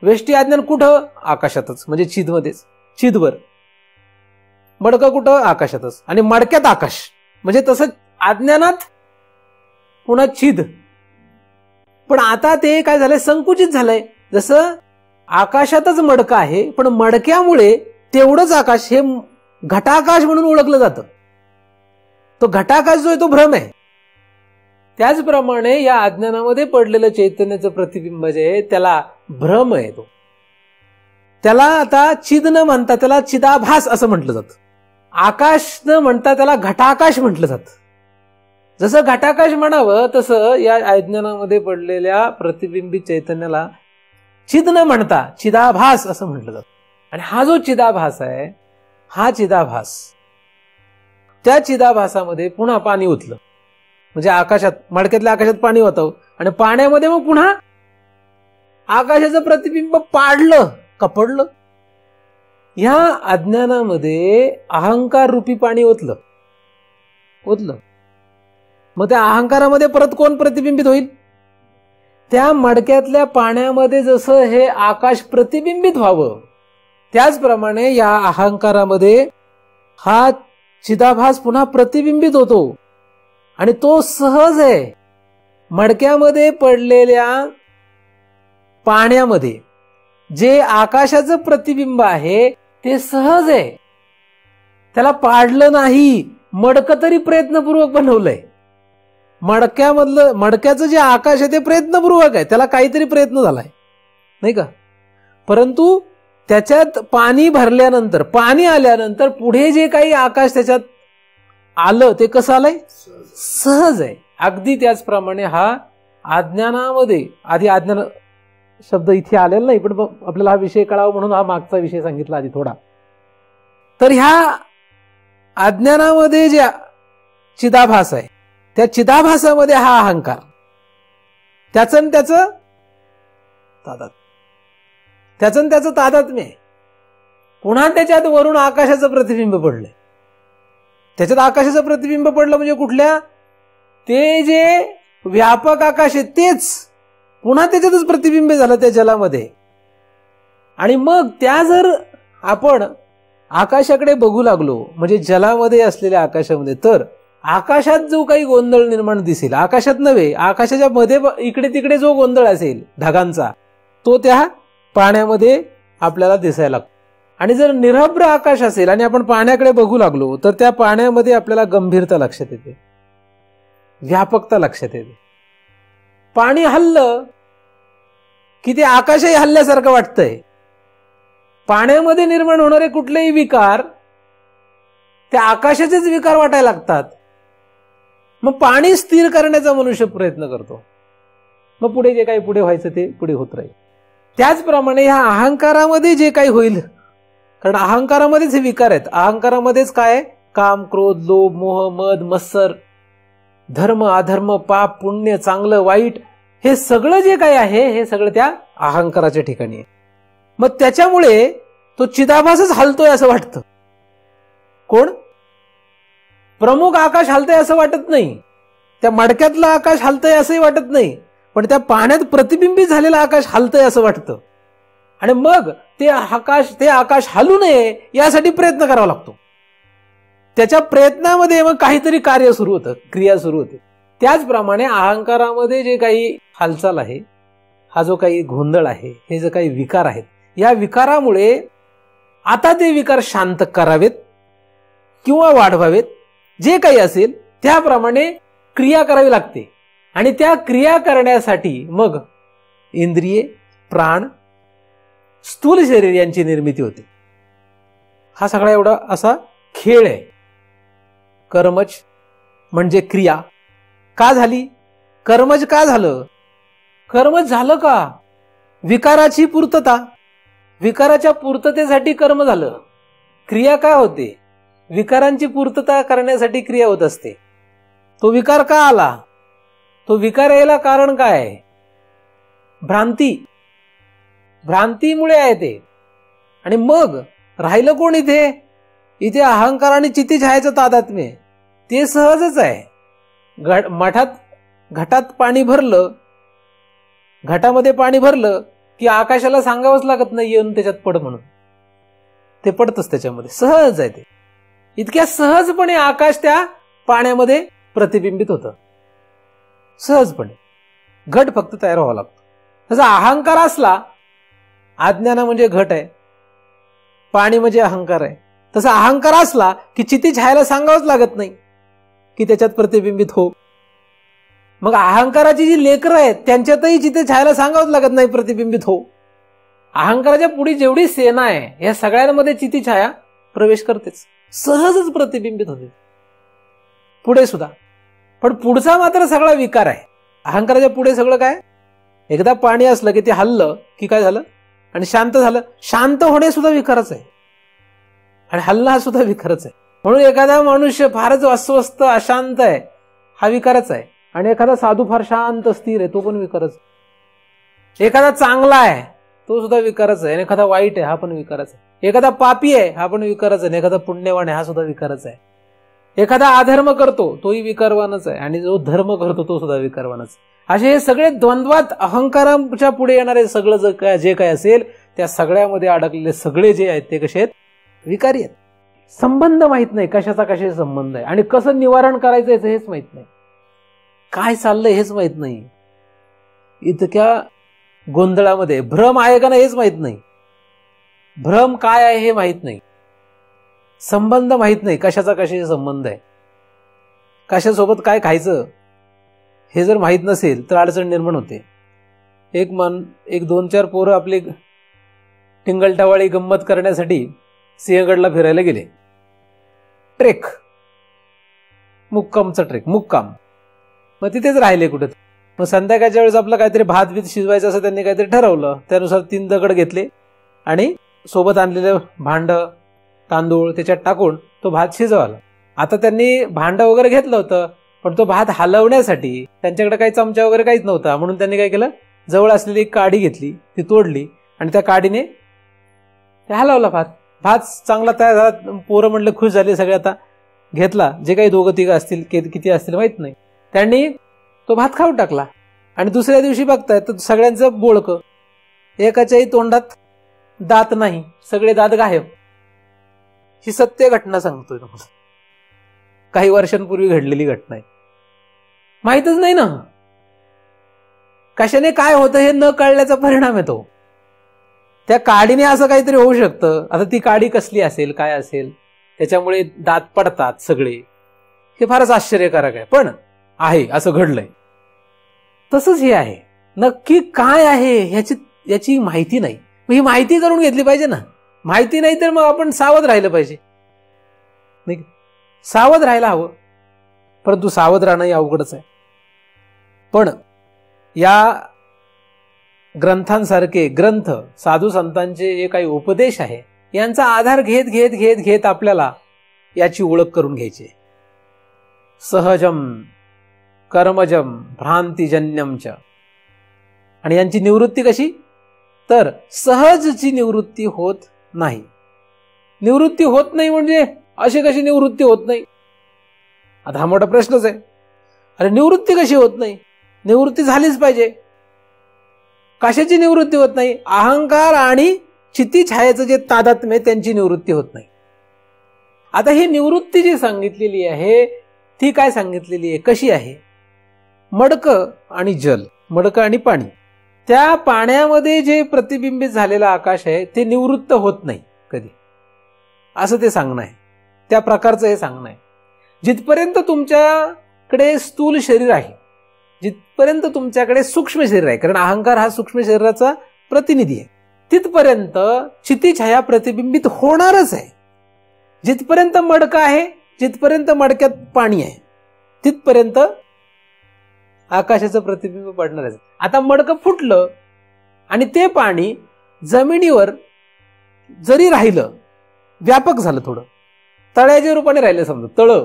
वेष्टी अज्ञान कुठं? आकाशातच, म्हणजे चिदमध्येच, चिदवर. मडकं कुठं? आकाशातच. आणि मडक्यात आकाश, म्हणजे तसं अज्ञानात पुन्हा चिद. पण आता ते काय झालंय? संकुचित झालंय. जसं आकाशातच मडकं आहे, पण मडक्यामुळे तेवढंच आकाश हे घटाकाश म्हणून ओळखलं जातं. तो घटाकाश जो आहे तो भ्रम आहे. त्याचप्रमाणे या अज्ञानामध्ये पडलेलं चैतन्याचं प्रतिबिंब जे आहे त्याला भ्रम आहे. तो त्याला आता चिद न म्हणता त्याला चिदाभास असं म्हटलं जातं. आकाश न म्हणता त्याला घटाकाश म्हटलं जातं. जसं घटाकाश म्हणावं तसं या अज्ञानामध्ये पडलेल्या प्रतिबिंबित चैतन्याला चिद न म्हणता चिदाभास असं म्हटलं जातं. आणि हा जो चिदाभास आहे, हा चिदाभास, त्या चिदाभासामध्ये पुन्हा पाणी ओतलं. म्हणजे आकाशात, मडक्यातल्या आकाशात पाणी होतं आणि पाण्यामध्ये मग पुन्हा आकाशाचं प्रतिबिंब पाडलं, कपडलं. ह्या अज्ञानामध्ये अहंकार रूपी पाणी ओतलं. मग त्या अहंकारामध्ये परत कोण प्रतिबिंबित होईल? त्या मडक्यातल्या पाण्यामध्ये जसं हे आकाश प्रतिबिंबित व्हावं, त्याचप्रमाणे या अहंकारामध्ये हा चिदाभास पुन्हा प्रतिबिंबित होतो. आणि तो सहज आहे. मडक्यामध्ये पडलेल्या पाण्यामध्ये जे आकाशाचं प्रतिबिंब आहे ते सहज आहे. त्याला पाडलं नाही, मडकं तरी प्रयत्नपूर्वक बनवलंय. मडक्याचं जे आकाश आहे ते प्रयत्नपूर्वक आहे, त्याला काहीतरी प्रयत्न झालाय, नाही का? परंतु त्याच्यात पाणी भरल्यानंतर, पाणी आल्यानंतर पुढे जे काही आकाश त्याच्यात आलं ते कसं आलंय? सहज आहे. अगदी त्याचप्रमाणे हा अज्ञानामध्ये, आधी अज्ञान शब्द इथे आलेला नाही, पण आपल्याला हा विषय कळावा म्हणून हा मागचा विषय सांगितला आधी थोडा. तर ह्या अज्ञानामध्ये जे चिदाभास आहे, त्या चिदाभासामध्ये हा अहंकार, त्याचं तादात्म्य आहे. पुन्हा त्याच्यात वरून आकाशाचं प्रतिबिंब पडलंय. त्याच्यात आकाशाचं प्रतिबिंब पडलं म्हणजे कुठल्या? ते जे व्यापक आकाश आहे तेच पुन्हा त्याच्यातच प्रतिबिंब झालं त्या जलामध्ये. आणि मग त्या जर आपण आकाशाकडे बघू लागलो, म्हणजे जलामध्ये असलेल्या आकाशामध्ये, तर आकाशात जो काही गोंधळ निर्माण दिसेल, आकाशात नव्हे, आकाशाच्या मध्ये इकडे तिकडे जो गोंधळ असेल ढगांचा, तो त्या पाण्यामध्ये आपल्याला दिसायला लागतो. आणि जर निरभ्र आकाश असेल आणि आपण पाण्याकडे बघू लागलो तर त्या पाण्यामध्ये आपल्याला गंभीरता लक्षात येते, व्यापकता लक्षात येते. पाणी हललं की ते आकाशही हलल्यासारखं वाटतंय. पाण्यामध्ये निर्माण होणारे कुठलेही विकार त्या आकाशाचेच विकार वाटायला लागतात. मग पाणी स्थिर करण्याचा मनुष्य प्रयत्न करतो. मग पुढे जे काही पुढे व्हायचं ते पुढे होत राहील. त्याचप्रमाणे ह्या अहंकारामध्ये जे काही होईल, कारण अहंकारामध्येच हे विकार आहेत. अहंकारामध्येच काय? काम, क्रोध, लोभ, मोह, मद, मत्सर, धर्म, अधर्म, पाप, पुण्य, चांगलं, वाईट, हे सगळं जे काही आहे हे सगळं त्या अहंकाराच्या ठिकाणी आहे. मग त्याच्यामुळे तो चिदाभासच हलतोय असं वाटतं. कोण? प्रमुख आकाश हलतंय असं वाटत नाही. त्या मडक्यातलं आकाश हलतंय असंही वाटत नाही, पण त्या पाण्यात प्रतिबिंबित झालेलं आकाश हलतंय असं वाटतं. आणि मग ते आकाश हलू नये यासाठी प्रयत्न करावा लागतो. त्याच्या प्रयत्नामध्ये मग काहीतरी कार्य सुरू होतं, क्रिया सुरू होते. त्याचप्रमाणे अहंकारामध्ये जे काही हालचाल आहे, हा जो काही गोंधळ आहे, हे जे काही विकार आहेत, या विकारामुळे आता ते विकार शांत करावेत किंवा वाढवावेत, जे काही असेल त्याप्रमाणे क्रिया करावी लागते. आणि त्या क्रिया करण्यासाठी मग इंद्रिये, प्राण, स्थूल शरीर यांची निर्मिती होते. हा सगळा एवढा असा खेळ आहे. कर्मज म्हणजे क्रिया का झाली? कर्मज का झालं? कर्मज झालं का? विकाराची पूर्तता, विकाराच्या पूर्ततेसाठी कर्म झालं. क्रिया का होते? विकारांची पूर्तता करण्यासाठी क्रिया होत असते. तो विकार का आला? तो विकार यायला कारण काय आहे? भ्रांती, भ्रांतीमुळे आहे ते. आणि मग राहिलं कोण इथे? इथे अहंकार आणि चित्तीछायेचं तादात्म्य. ते सहजच आहे. घटात पाणी भरलं, घटामध्ये पाणी भरलं की आकाशाला सांगावंच लागत नाही येऊन त्याच्यात पड म्हणून. ते पडतच त्याच्यामध्ये, सहज आहे ते. इतक्या सहजपणे आकाश त्या पाण्यामध्ये प्रतिबिंबित होतं, सहजपणे. घट फक्त तयार व्हावा लागतो. तसा अहंकार असला, अज्ञान म्हणजे घट आहे, पाणी म्हणजे अहंकार आहे. तसा अहंकार असला की चिती छायला सांगावंच लागत नाही की त्याच्यात प्रतिबिंबित हो. मग अहंकाराची जी लेकरं आहेत त्यांच्यातही चिते छायला सांगावंच लागत नाही प्रतिबिंबित हो. अहंकाराच्या पुढे जेवढी सेना आहे या सगळ्यांमध्ये चिती छाया प्रवेश करतेच, सहजच प्रतिबिंबित होते पुढे सुद्धा. पण पुढचा मात्र सगळा विकार आहे. अहंकाराच्या पुढे सगळं काय? एकदा पाणी असलं की ते हललं की काय झालं? आणि शांत झालं. शांत होणे सुद्धा विकारच आहे आणि हलणं हा सुद्धा विकारच आहे. म्हणून एखादा मनुष्य फारच अस्वस्थ अशांत आहे, हा विकारच आहे. आणि एखादा साधू फार शांत स्थिर आहे, तो पण विकारच आहे. एखादा चांगला आहे तो सुद्धा विकारच आहे. आणि एखादा वाईट आहे हा पण विकारच आहे. एखादा पापी आहे हा पण विकारच आहे. एखादा पुण्यवान आहे हा सुद्धा विकारच आहे. एखादा अधर्म करतो तोही विकारवानच आहे. आणि जो धर्म करतो तो सुद्धा विकारवानच. असे हे सगळे द्वंद्वात अहंकाराच्या पुढे येणारे सगळं जे काय असेल त्या सगळ्यामध्ये अडकलेले सगळे जे आहेत ते कसे आहेत? विकारी आहेत. संबंध माहित नाही, कशाचा कशाचा संबंध आहे आणि कसं निवारण करायचं हेच माहित नाही, काय चाललंय हेच माहित नाही. इतक्या गोंधळामध्ये भ्रम आहे का नाही हेच माहित नाही, भ्रम काय आहे हे माहित नाही, संबंध माहित नाही, कशाचा कशाचा संबंध आहे, कशासोबत काय खायचं हे जर माहित नसेल तर अडचण निर्माण होते. एक 2-4 पोरं आपली टिंगलटावाळी गंमत करण्यासाठी सिंहगडला फिरायला गेले. ट्रेक, मुक्कामचा ट्रेक, मुक्काम. मग तिथेच राहिले कुठे. मग संध्याकाळच्या वेळेस आपलं काहीतरी भात बीत शिजवायचं असं त्यांनी काहीतरी ठरवलं. त्यानुसार 3 दगड घेतले आणि सोबत आणलेलं भांड, तांदूळ त्याच्यात टाकून तो भात शिजवला. आता त्यांनी भांड वगैरे घेतलं होतं, पण तो भात हलवण्यासाठी त्यांच्याकडे काही चमचा वगैरे काहीच नव्हता. म्हणून त्यांनी काय केलं, जवळ असलेली एक काडी घेतली, ती तोडली आणि त्या काडीने हलवला भात. भात चांगला तयार झाला. पोरं म्हणलं खुश झाले सगळे. आता घेतला, जे काही 2-3 असतील, किती असतील माहित नाही, त्यांनी तो भात खाऊन टाकला. आणि दुसऱ्या दिवशी बघताय तर सगळ्यांचं बोळकं, एकाच्याही तोंडात दात नाही, सगळे दात गायब. ही सत्य घटना सांगतोय तुम्हाला, काही वर्षांपूर्वी घडलेली घटना आहे. माहितच नाही ना कशाने काय होतं हे न कळल्याचा परिणाम येतो. त्या काडीने असं काहीतरी होऊ शकतं. आता ती काडी कसली असेल, काय असेल, त्याच्यामुळे दात पडतात सगळे, हे फारच आश्चर्यकारक आहे. पण आहे, असं घडलंय. तसंच हे आहे. नक्की काय आहे याची माहिती नाही. मग ही माहिती करून घेतली पाहिजे ना. माहिती नाही तर मग आपण सावध राहिलं पाहिजे, नाही, सावध राहायला हवं. परंतु सावध राहणं अवघडच आहे. पण या ग्रंथांसारखे ग्रंथ, साधू संतांचे जे काही उपदेश आहे, यांचा आधार घेत घेत घेत घेत आपल्याला याची ओळख करून घ्यायची. सहजम कर्मजम भ्रांतिजन्यम च. आणि यांची निवृत्ती कशी? तर सहजची निवृत्ती होत नाही. निवृत्ती होत नाही म्हणजे अशी कशी निवृत्ती होत नाही? आता हा मोठा प्रश्नच आहे. अरे निवृत्ती कशी होत नाही? निवृत्ती झालीच पाहिजे. कशाची निवृत्ती होत नाही? अहंकार आणि चित्ती छायेचं जे तादात्म्य त्यांची निवृत्ती होत नाही. आता ही निवृत्ती जी सांगितलेली आहे ती काय सांगितलेली आहे, कशी आहे? मडकं आणि जल, मडकं आणि पाणी, त्या पाण्यामध्ये जे प्रतिबिंबित झालेलं आकाश आहे ते निवृत्त होत नाही कधी, असं ते सांगणं आहे. त्या प्रकारचं हे सांगणं आहे. जिथपर्यंत तुमच्याकडे स्थूल शरीर आहे, जिथपर्यंत तुमच्याकडे सूक्ष्म शरीर आहे, कारण अहंकार हा सूक्ष्म शरीराचा प्रतिनिधी आहे, तिथपर्यंत चित्तीछाया प्रतिबिंबित होणारच आहे. जिथपर्यंत मडकं आहे, जिथपर्यंत मडक्यात पाणी आहे, तिथपर्यंत आकाशाचं प्रतिबिंब पडणार आहे. आता मडकं फुटलं आणि ते पाणी जमिनीवर जरी राहिलं, व्यापक झालं, थोडं तळ्याच्या रूपाने राहिलं, समजा तळं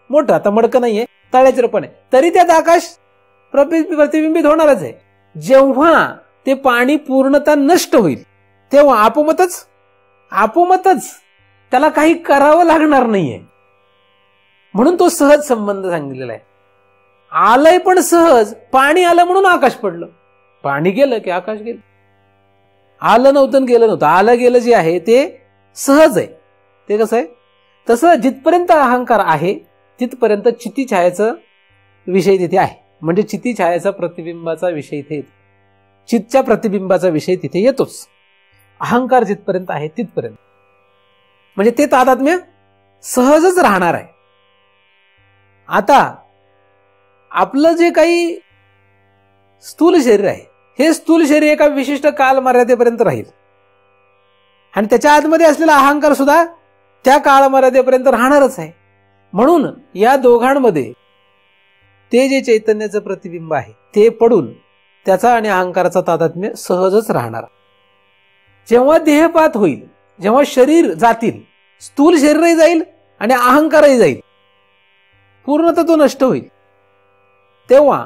मोठं, आता मडकं नाहीये, तळ्याच्या रूपाने, तरी त्यात आकाश प्रतिबिंबित होणारच आहे. जेव्हा ते पाणी पूर्णतः नष्ट होईल तेव्हा आपोमतच त्याला काही करावं लागणार नाहीये. म्हणून तो सहज संबंध सांगितलेला आहे. आलंय पण सहज, पाणी आलं म्हणून आकाश पडलं, पाणी गेलं की आकाश गेलं. आलं नव्हतं गेलं नव्हतं, आलं गेलं जे आहे ते सहज आहे. ते कसं आहे? तसं जिथपर्यंत अहंकार आहे तिथपर्यंत चित्तीछायेचा विषय तिथे आहे. म्हणजे चित्तीछायेचा प्रतिबिंबाचा विषय इथे येतो, चित्तच्या प्रतिबिंबाचा विषय तिथे येतोच. अहंकार जिथपर्यंत आहे तिथपर्यंत म्हणजे ते तादात्म्य सहजच राहणार आहे. आता आपलं जे काही स्थूल शरीर आहे, हे स्थूल शरीर एका विशिष्ट काल मर्यादेपर्यंत राहील आणि त्याच्या आतमध्ये असलेला अहंकार सुद्धा त्या काळ मर्यादेपर्यंत राहणारच आहे. म्हणून या दोघांमध्ये ते जे चैतन्याचं प्रतिबिंब आहे ते पडून त्याचा आणि अहंकाराचा तादात्म्य सहजच राहणार. जेव्हा देहपात होईल, जेव्हा शरीर जातील, स्थूल शरीरही जाईल आणि अहंकारही जाईल, पूर्णतः तो नष्ट होईल, तेव्हा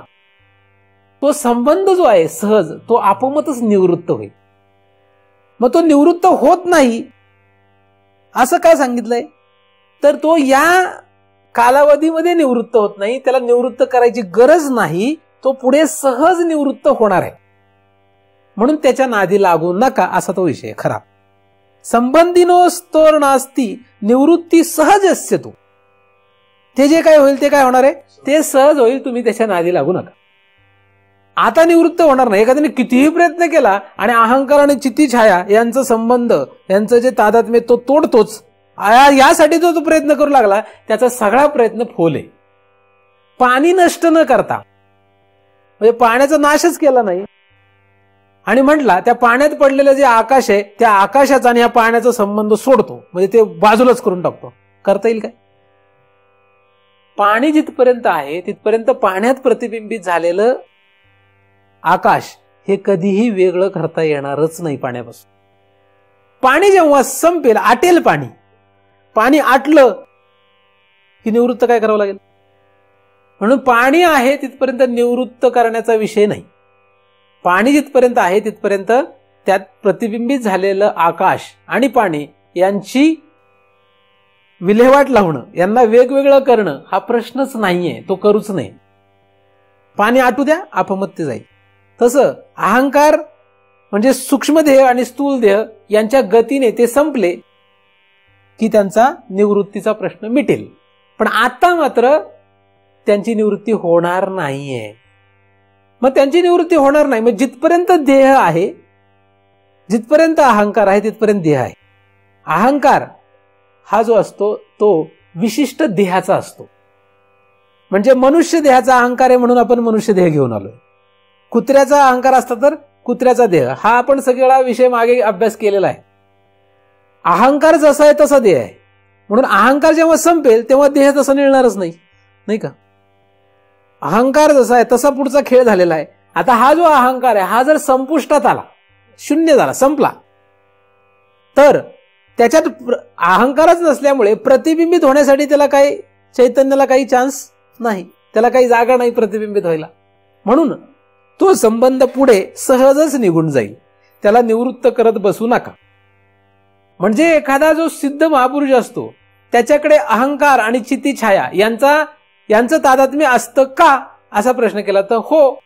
तो संबंध जो आहे सहज तो आपोआपच निवृत्त होईल. मग तो निवृत्त होत नाही असं काय सांगितलंय? तर तो या कालावधीमध्ये निवृत्त होत नाही, त्याला निवृत्त करायची गरज नाही, तो पुढे सहज निवृत्त होणार आहे. म्हणून त्याच्या नादी लागू नका असा तो विषय खरा. संबंधिनोस्तोर नास्ती निवृत्ती सहजस्य तू. ते जे काय होईल ते काय होणार आहे? ते सहज होईल, तुम्ही त्याच्या नादी लागू नका. आता निवृत्त होणार नाही. एखाद्याने कितीही प्रयत्न केला आणि अहंकार आणि चित्तीछाया यांचा संबंध, यांचं जे तादात्म्य तो तोडतोच, यासाठी जो तो प्रयत्न करू लागला त्याचा सगळा प्रयत्न फोल आहे. पाणी नष्ट न करता, म्हणजे पाण्याचा नाशच केला नाही आणि म्हटला त्या पाण्यात पडलेलं जे आकाश आहे त्या आकाशाचा आणि या पाण्याचा संबंध सोडतो, म्हणजे ते बाजूलाच करून टाकतो, करता येईल काय? पाणी जिथपर्यंत आहे तिथपर्यंत पाण्यात प्रतिबिंबित झालेलं आकाश हे कधीही वेगळं करता येणारच नाही पाण्यापासून. पाणी जेव्हा संपेल, आटेल, पाणी आटलं की निवृत्त काय करावं लागेल? म्हणून पाणी आहे तिथपर्यंत निवृत्त करण्याचा विषय नाही. पाणी जिथपर्यंत आहे तिथपर्यंत त्यात प्रतिबिंबित झालेलं आकाश आणि पाणी यांची विल्हेवाट लावणं, यांना वेगवेगळं करणं हा प्रश्नच नाहीये, तो करूच नाही. पाणी आटू द्या, आपोआप ते जाईल. तसं अहंकार म्हणजे सूक्ष्म देह आणि स्थूल देह यांच्या गतीने ते संपले की त्यांचा निवृत्तीचा प्रश्न मिटेल. पण आता मात्र त्यांची निवृत्ती होणार नाहीये. मग त्यांची निवृत्ती होणार नाही. मग जिथपर्यंत देह आहे, जिथपर्यंत अहंकार आहे तिथपर्यंत देह आहे. अहंकार हा जो असतो तो विशिष्ट देहाचा असतो. म्हणजे मनुष्य देहाचा अहंकार आहे म्हणून आपण मनुष्य देह घेऊन आलोय. कुत्र्याचा अहंकार असता तर कुत्र्याचा देह, हा आपण सगळा विषय मागे अभ्यास केलेला आहे. अहंकार जसा आहे तसा देह आहे. म्हणून अहंकार जेव्हा संपेल तेव्हा देह तसा मिळणारच नाही, नाही का? अहंकार जसा आहे तसा पुढचा खेळ झालेला आहे. आता हा जो अहंकार आहे हा जर संपुष्टात आला, शून्य झाला, संपला, तर त्याच्यात अहंकारच नसल्यामुळे प्रतिबिंबित होण्यासाठी त्याला काही, चैतन्याला काही चान्स नाही, त्याला काही जागा नाही प्रतिबिंबित व्हायला. म्हणून तो संबंध पुढे सहजच निघून जाईल. त्याला निवृत्त करत बसू नका. म्हणजे एखादा जो सिद्ध महापुरुष असतो त्याच्याकडे अहंकार आणि चित्तीछाया यांचं तादात्म्य असतं का? असा प्रश्न केला तर हो.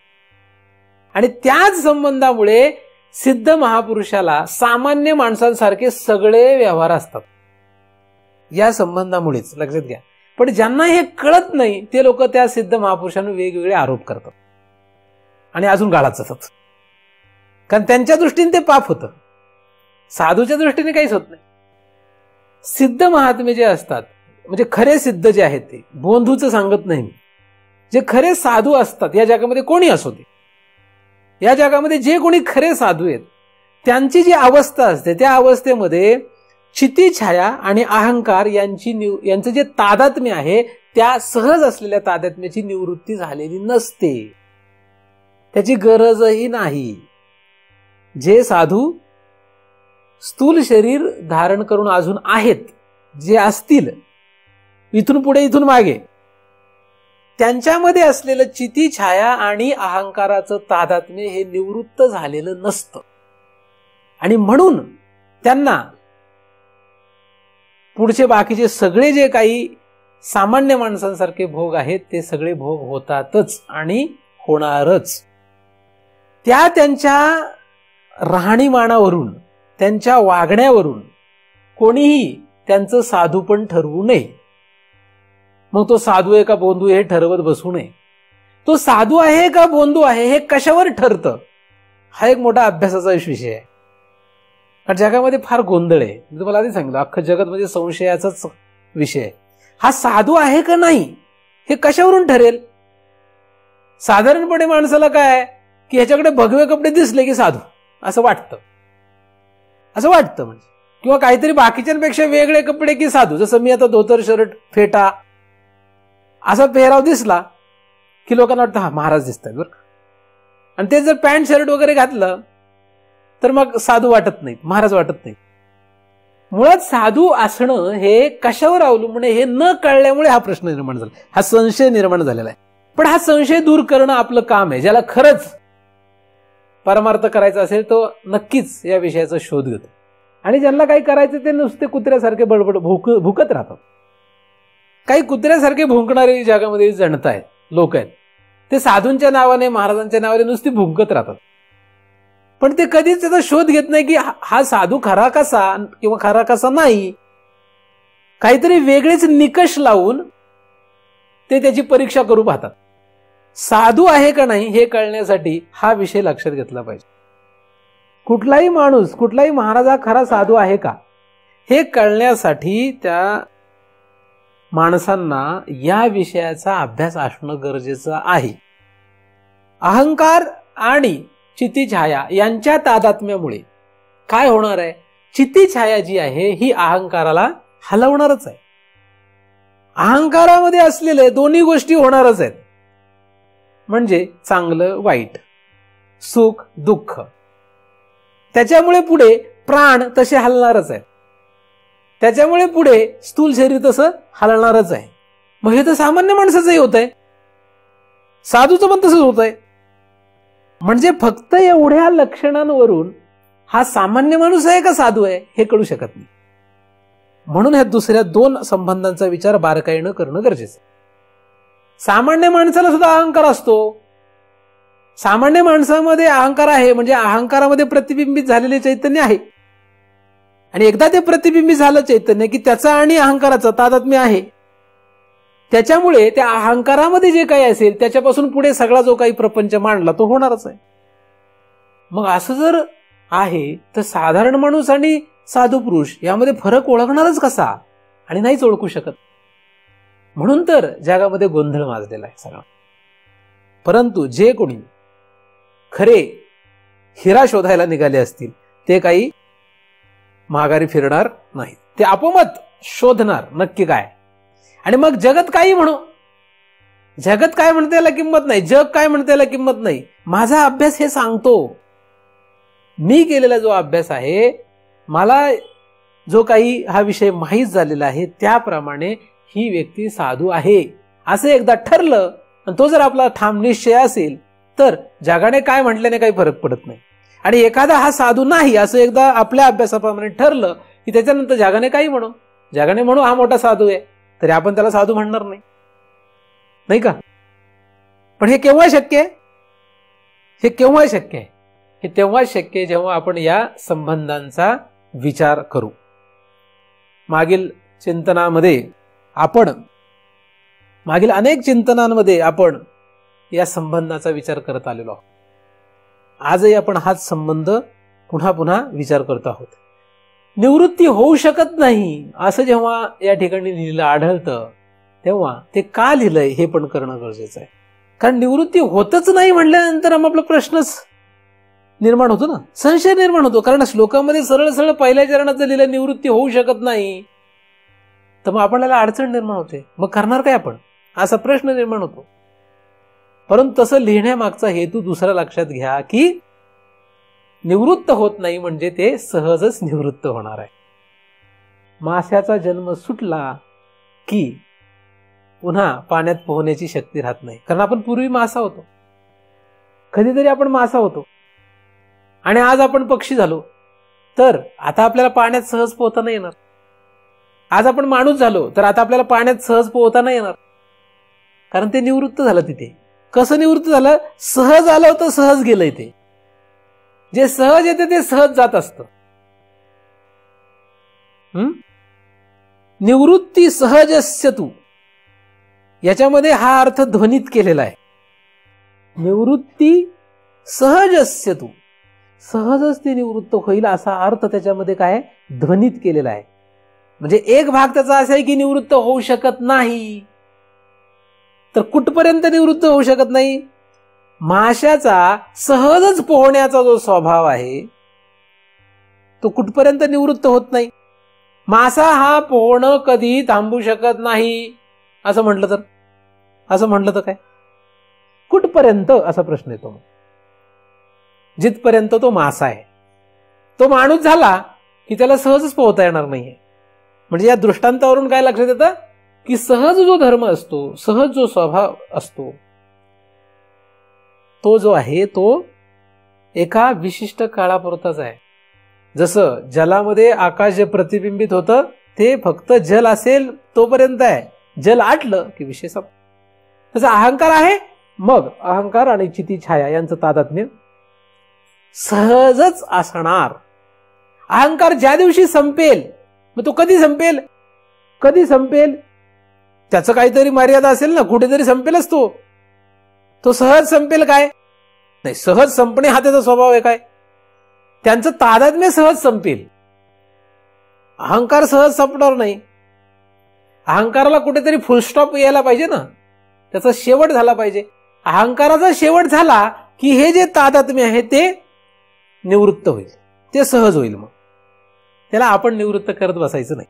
आणि त्याच संबंधामुळे सिद्ध महापुरुषाला सामान्य माणसांसारखे सगळे व्यवहार असतात, या संबंधामुळेच. लक्षात घ्या. पण ज्यांना हे कळत नाही ते लोक त्या सिद्ध महापुरुषांवर वेगवेगळे आरोप करतात आणि अजून गाळात जातात, कारण त्यांच्या दृष्टीने ते पाप होतं, साधूच्या दृष्टीने काहीच होत नाही. सिद्ध महात्मे जे असतात, म्हणजे खरे सिद्ध जे आहेत, ते बोंधूचं सांगत नाही मी, जे खरे साधू असतात या जगामध्ये कोणी असो ते, या जगामध्ये जे कोणी खरे साधू आहेत त्यांची जी अवस्था असते त्या अवस्थेमध्ये क्षितिछाया आणि अहंकार यांचं जे तादात्म्य आहे त्या सहज असलेल्या तादात्म्याची निवृत्ती झालेली नसते, त्याची गरजही नाही. जे साधू स्थूल शरीर धारण करून अजून आहेत, जे असतील इथून पुढे इथून मागे, त्यांच्यामध्ये असलेलं चितिछाया आणि अहंकाराचं तादात्म्य हे निवृत्त झालेलं नसतं. आणि म्हणून त्यांना पुढचे बाकीचे सगळे जे काही सामान्य माणसांसारखे भोग आहेत ते सगळे भोग होतातच आणि होणारच. त्या त्यांच्या राहणीमानावरून, त्यांच्या वागण्यावरून कोणीही त्यांचं साधू पण ठरवू नये. मग तो साधू आहे का बोंधू हे ठरवत बसू नये. तो साधू आहे का बोंधू आहे हे कशावर ठरतं, हा एक मोठा अभ्यासाचा विषय आहे. कारण जगामध्ये फार गोंधळ आहे. मी तुम्हाला आधी सांगितलं, अख्खं जगत म्हणजे संशयाचाच विषय आहे. हा साधू आहे का नाही हे कशावरून ठरेल? साधारणपणे माणसाला काय की ह्याच्याकडे भगवे कपडे दिसले की साधू असं वाटतं, म्हणजे किंवा काहीतरी बाकीच्यांपेक्षा वेगळे कपडे की साधू. जसं मी आता धोतर शर्ट फेटा असा पेहराव दिसला की लोकांना वाटतं हा महाराज दिसतात बरं. आणि ते जर पॅन्ट शर्ट वगैरे घातलं तर मग साधू वाटत नाहीत, महाराज वाटत नाहीत. मुळात साधू असणं हे कशावर अवलंबून आहे हे न कळल्यामुळे हा प्रश्न निर्माण झाला, हा संशय निर्माण झालेला आहे. पण हा संशय दूर करणं आपलं काम आहे. ज्याला खरंच परमार्थ करायचा असेल तो नक्कीच या विषयाचा शोध घेतो. आणि ज्यांना काही करायचं ते नुसते कुत्र्यासारखे बडबड भुकत राहतात. काही कुत्र्यासारखे भुंकणारे जगामध्ये जणत आहेत, लोक आहेत, ते साधूंच्या नावाने महाराजांच्या नावाने नुसते भुंकत राहतात. पण ते कधीच त्याचा शोध घेत नाही की हा साधू खरा कसा किंवा खरा कसा नाही. काहीतरी वेगळेच निकष लावून ते त्याची परीक्षा करू पाहतात. साधू आहे का नाही हे कळण्यासाठी हा विषय लक्षात घेतला पाहिजे. कुठलाही माणूस, कुठलाही महाराज हा खरा साधू आहे का हे कळण्यासाठी त्या माणसांना या विषयाचा अभ्यास असणं गरजेचं आहे. अहंकार आणि चितिछाया यांच्या तादात्म्यामुळे काय होणार आहे, चितिछाया जी आहे ही अहंकाराला हलवणारच आहे. अहंकारामध्ये असलेले दोन्ही गोष्टी होणारच आहेत, म्हणजे चांगलं वाईट, सुख दुःख. त्याच्यामुळे पुढे प्राण तसे हलणारच आहेत, त्याच्यामुळे पुढे स्थूल शरीर तसं हलणारच आहे. मग हे तर सामान्य माणसाचंही होत आहे, साधूचं पण तसंच होत आहे. म्हणजे फक्त एवढ्या लक्षणांवरून हा सामान्य माणूस आहे का साधू आहे हे कळू शकत नाही. म्हणून ह्या दुसऱ्या दोन संबंधांचा विचार बारकाईनं करणं गरजेचं. सामान्य माणसाला सुद्धा अहंकार असतो. सामान्य माणसामध्ये अहंकार आहे म्हणजे अहंकारामध्ये प्रतिबिंबित झालेले चैतन्य आहे. आणि एकदा ते प्रतिबिंबित झालं चैतन्य की त्याचा आणि अहंकाराचा तादात्म्य आहे. त्याच्यामुळे त्या अहंकारामध्ये जे काही असेल त्याच्यापासून पुढे सगळा जो काही प्रपंच मांडला तो होणारच आहे. मग असं जर आहे तर साधारण माणूस आणि साधू पुरुष यामध्ये फरक ओळखणारच कसा, आणि नाहीच ओळखू शकत. म्हणून तर जगामध्ये गोंधळ माजलेला आहे सगळा. परंतु जे कोणी खरे हिरा शोधायला निघाले असतील ते काही माघारी फिरणार नाहीत. ते आपोमत शोधणार नक्की काय. आणि मग जगत काही म्हणो, जगत काय म्हणते याला किंमत नाही, जग काय म्हणते याला किंमत नाही. माझा अभ्यास हे सांगतो, मी केलेला जो अभ्यास आहे, मला जो काही हा विषय माहीत झालेला आहे त्याप्रमाणे ही व्यक्ती साधू आहे असं एकदा ठरलं आणि तो जर आपला ठाम निश्चय असेल तर जगाने काय म्हटल्याने काही फरक पडत नाही. आणि एखादा हा साधू नाही असं एकदा आपल्या अभ्यासाप्रमाणे ठरलं की त्याच्यानंतर जगाने काही म्हणू, जगाने म्हणू हा मोठा साधू आहे, तरी आपण त्याला साधू म्हणणार नाही, नाही का. पण हे केव्हा शक्य आहे? हे केव्हा शक्य आहे? हे तेव्हा शक्य आहे जेव्हा आपण या संबंधांचा विचार करू. मागील अनेक चिंतनांमध्ये आपण या संबंधाचा विचार करत आलेलो आहोत. आजही आपण हाच संबंध पुन्हा पुन्हा विचार करत आहोत. निवृत्ती होऊ शकत नाही असं जेव्हा या ठिकाणी लिहिलं आढळतं, तेव्हा ते का लिहिलंय हे पण करणं गरजेचं आहे. कारण निवृत्ती होतच नाही म्हटल्यानंतर आपला प्रश्नच निर्माण होतो ना, संशय निर्माण होतो. कारण श्लोकामध्ये सरळ सरळ पहिल्या चरणात जर लिहिलं निवृत्ती होऊ शकत नाही, तर मग आपल्याला अडचण निर्माण होते. मग करणार काय आपण, असा प्रश्न निर्माण होतो. परंतु तसं लिहिण्यामागचा हेतू दुसरा लक्षात घ्या, की निवृत्त होत नाही म्हणजे ते सहजच निवृत्त होणार आहे. माशाचा जन्म सुटला की पुन्हा पाण्यात पोहण्याची शक्ती राहत नाही. कारण आपण पूर्वी मासा होतो, कधीतरी आपण मासा होतो आणि आज आपण पक्षी झालो, तर आता आपल्याला पाण्यात सहज पोहता नाही येणार. आज आपण माणूस झालो, तर आता आपल्याला पाण्यात सहज पोहता नाही येणार. कारण ते निवृत्त झालं. तिथे कसं निवृत्त झालं? सहज आलं होतं, सहज गेलंय. ते जे सहज येते ते सहज जात असतं. निवृत्ती सहजस्य तू, याच्यामध्ये हा अर्थ ध्वनित केलेला आहे. निवृत्ती सहजस्य तू, सहजच ती निवृत्त होईल असा अर्थ त्याच्यामध्ये काय ध्वनित केलेला आहे. म्हणजे एक भाग त्याचा असा आहे की निवृत्त होऊ शकत नाही. तर कुठपर्यंत निवृत्त होऊ शकत नाही? माशाचा सहजच पोहण्याचा जो स्वभाव आहे तो कुठपर्यंत निवृत्त होत नाही. मासा हा पोहणं कधी थांबू शकत नाही असं म्हटलं तर काय, कुठपर्यंत असा प्रश्न येतो. जिथपर्यंत तो मासा आहे. तो माणूस झाला की त्याला सहजच पोहता येणार नाहीये. म्हणजे या दृष्टांतावरून काय लक्षात येतं की सहज जो धर्म असतो, सहज जो स्वभाव असतो, तो जो आहे तो एका विशिष्ट काळापुरताच आहे. जसं जलामध्ये आकाश जे प्रतिबिंबित होतं ते फक्त जल असेल तोपर्यंत आहे. जल आटलं की विषय संपला. तसा अहंकार आहे, मग अहंकार आणि चिती छाया यांचं तादात्म्य सहजच असणार. अहंकार ज्या दिवशी संपेल, मग तो कधी संपेल त्याचं काहीतरी मर्यादा असेल ना, कुठेतरी संपेलच. तो सहज संपेल काय नाही. सहज संपणे हा त्याचा स्वभाव आहे काय, त्यांचं तादात्म्य सहज संपेल. अहंकार सहज संपणार नाही. अहंकाराला कुठेतरी फुलस्टॉप यायला पाहिजे ना, त्याचा शेवट झाला पाहिजे. अहंकाराचा शेवट झाला की हे जे तादात्म्य आहे ते निवृत्त होईल, ते सहज होईल. मग त्याला आपण निवृत्त करत बसायचं नाही.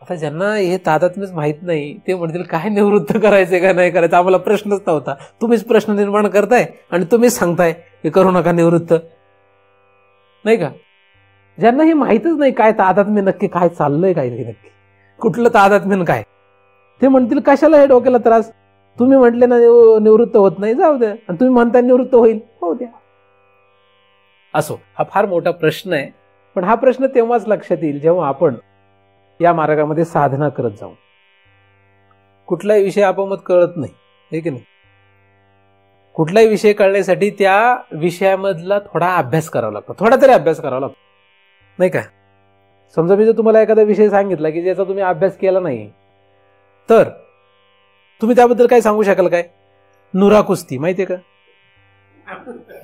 आता ज्यांना हे तादात्म्यच माहित नाही ते म्हणतील काय निवृत्त करायचे का नाही करायचं, आम्हाला प्रश्नच नव्हता. तुम्हीच प्रश्न निर्माण करताय आणि तुम्हीच सांगताय की करू नका निवृत्त, नाही का. ज्यांना हे माहितच नाही काय तादात्म्य नक्की काय चाललंय, काय नक्की कुठलं तादात्म्य काय, ते म्हणतील कशाला हे डोक्याला त्रास. तुम्ही म्हटले ना निवृत्त होत नाही, जाऊ द्या. आणि तुम्ही म्हणता निवृत्त होईल, हो द्या. असो, हा फार मोठा प्रश्न आहे. पण हा प्रश्न तेव्हाच लक्षात येईल जेव्हा आपण या मार्गामध्ये साधना करत जाऊ. कुठलाही विषय आपोआप कळत नाही, हे की नाही. कुठलाही विषय कळण्यासाठी त्या विषयामधला थोडा अभ्यास करावा लागतो, थोडा तरी अभ्यास करावा लागतो, नाही का. समजा मी जर तुम्हाला एखादा विषय सांगितला की ज्याचा तुम्ही अभ्यास केला नाही, तर तुम्ही त्याबद्दल काय सांगू शकाल काय? नुरा कुस्ती माहितीये का?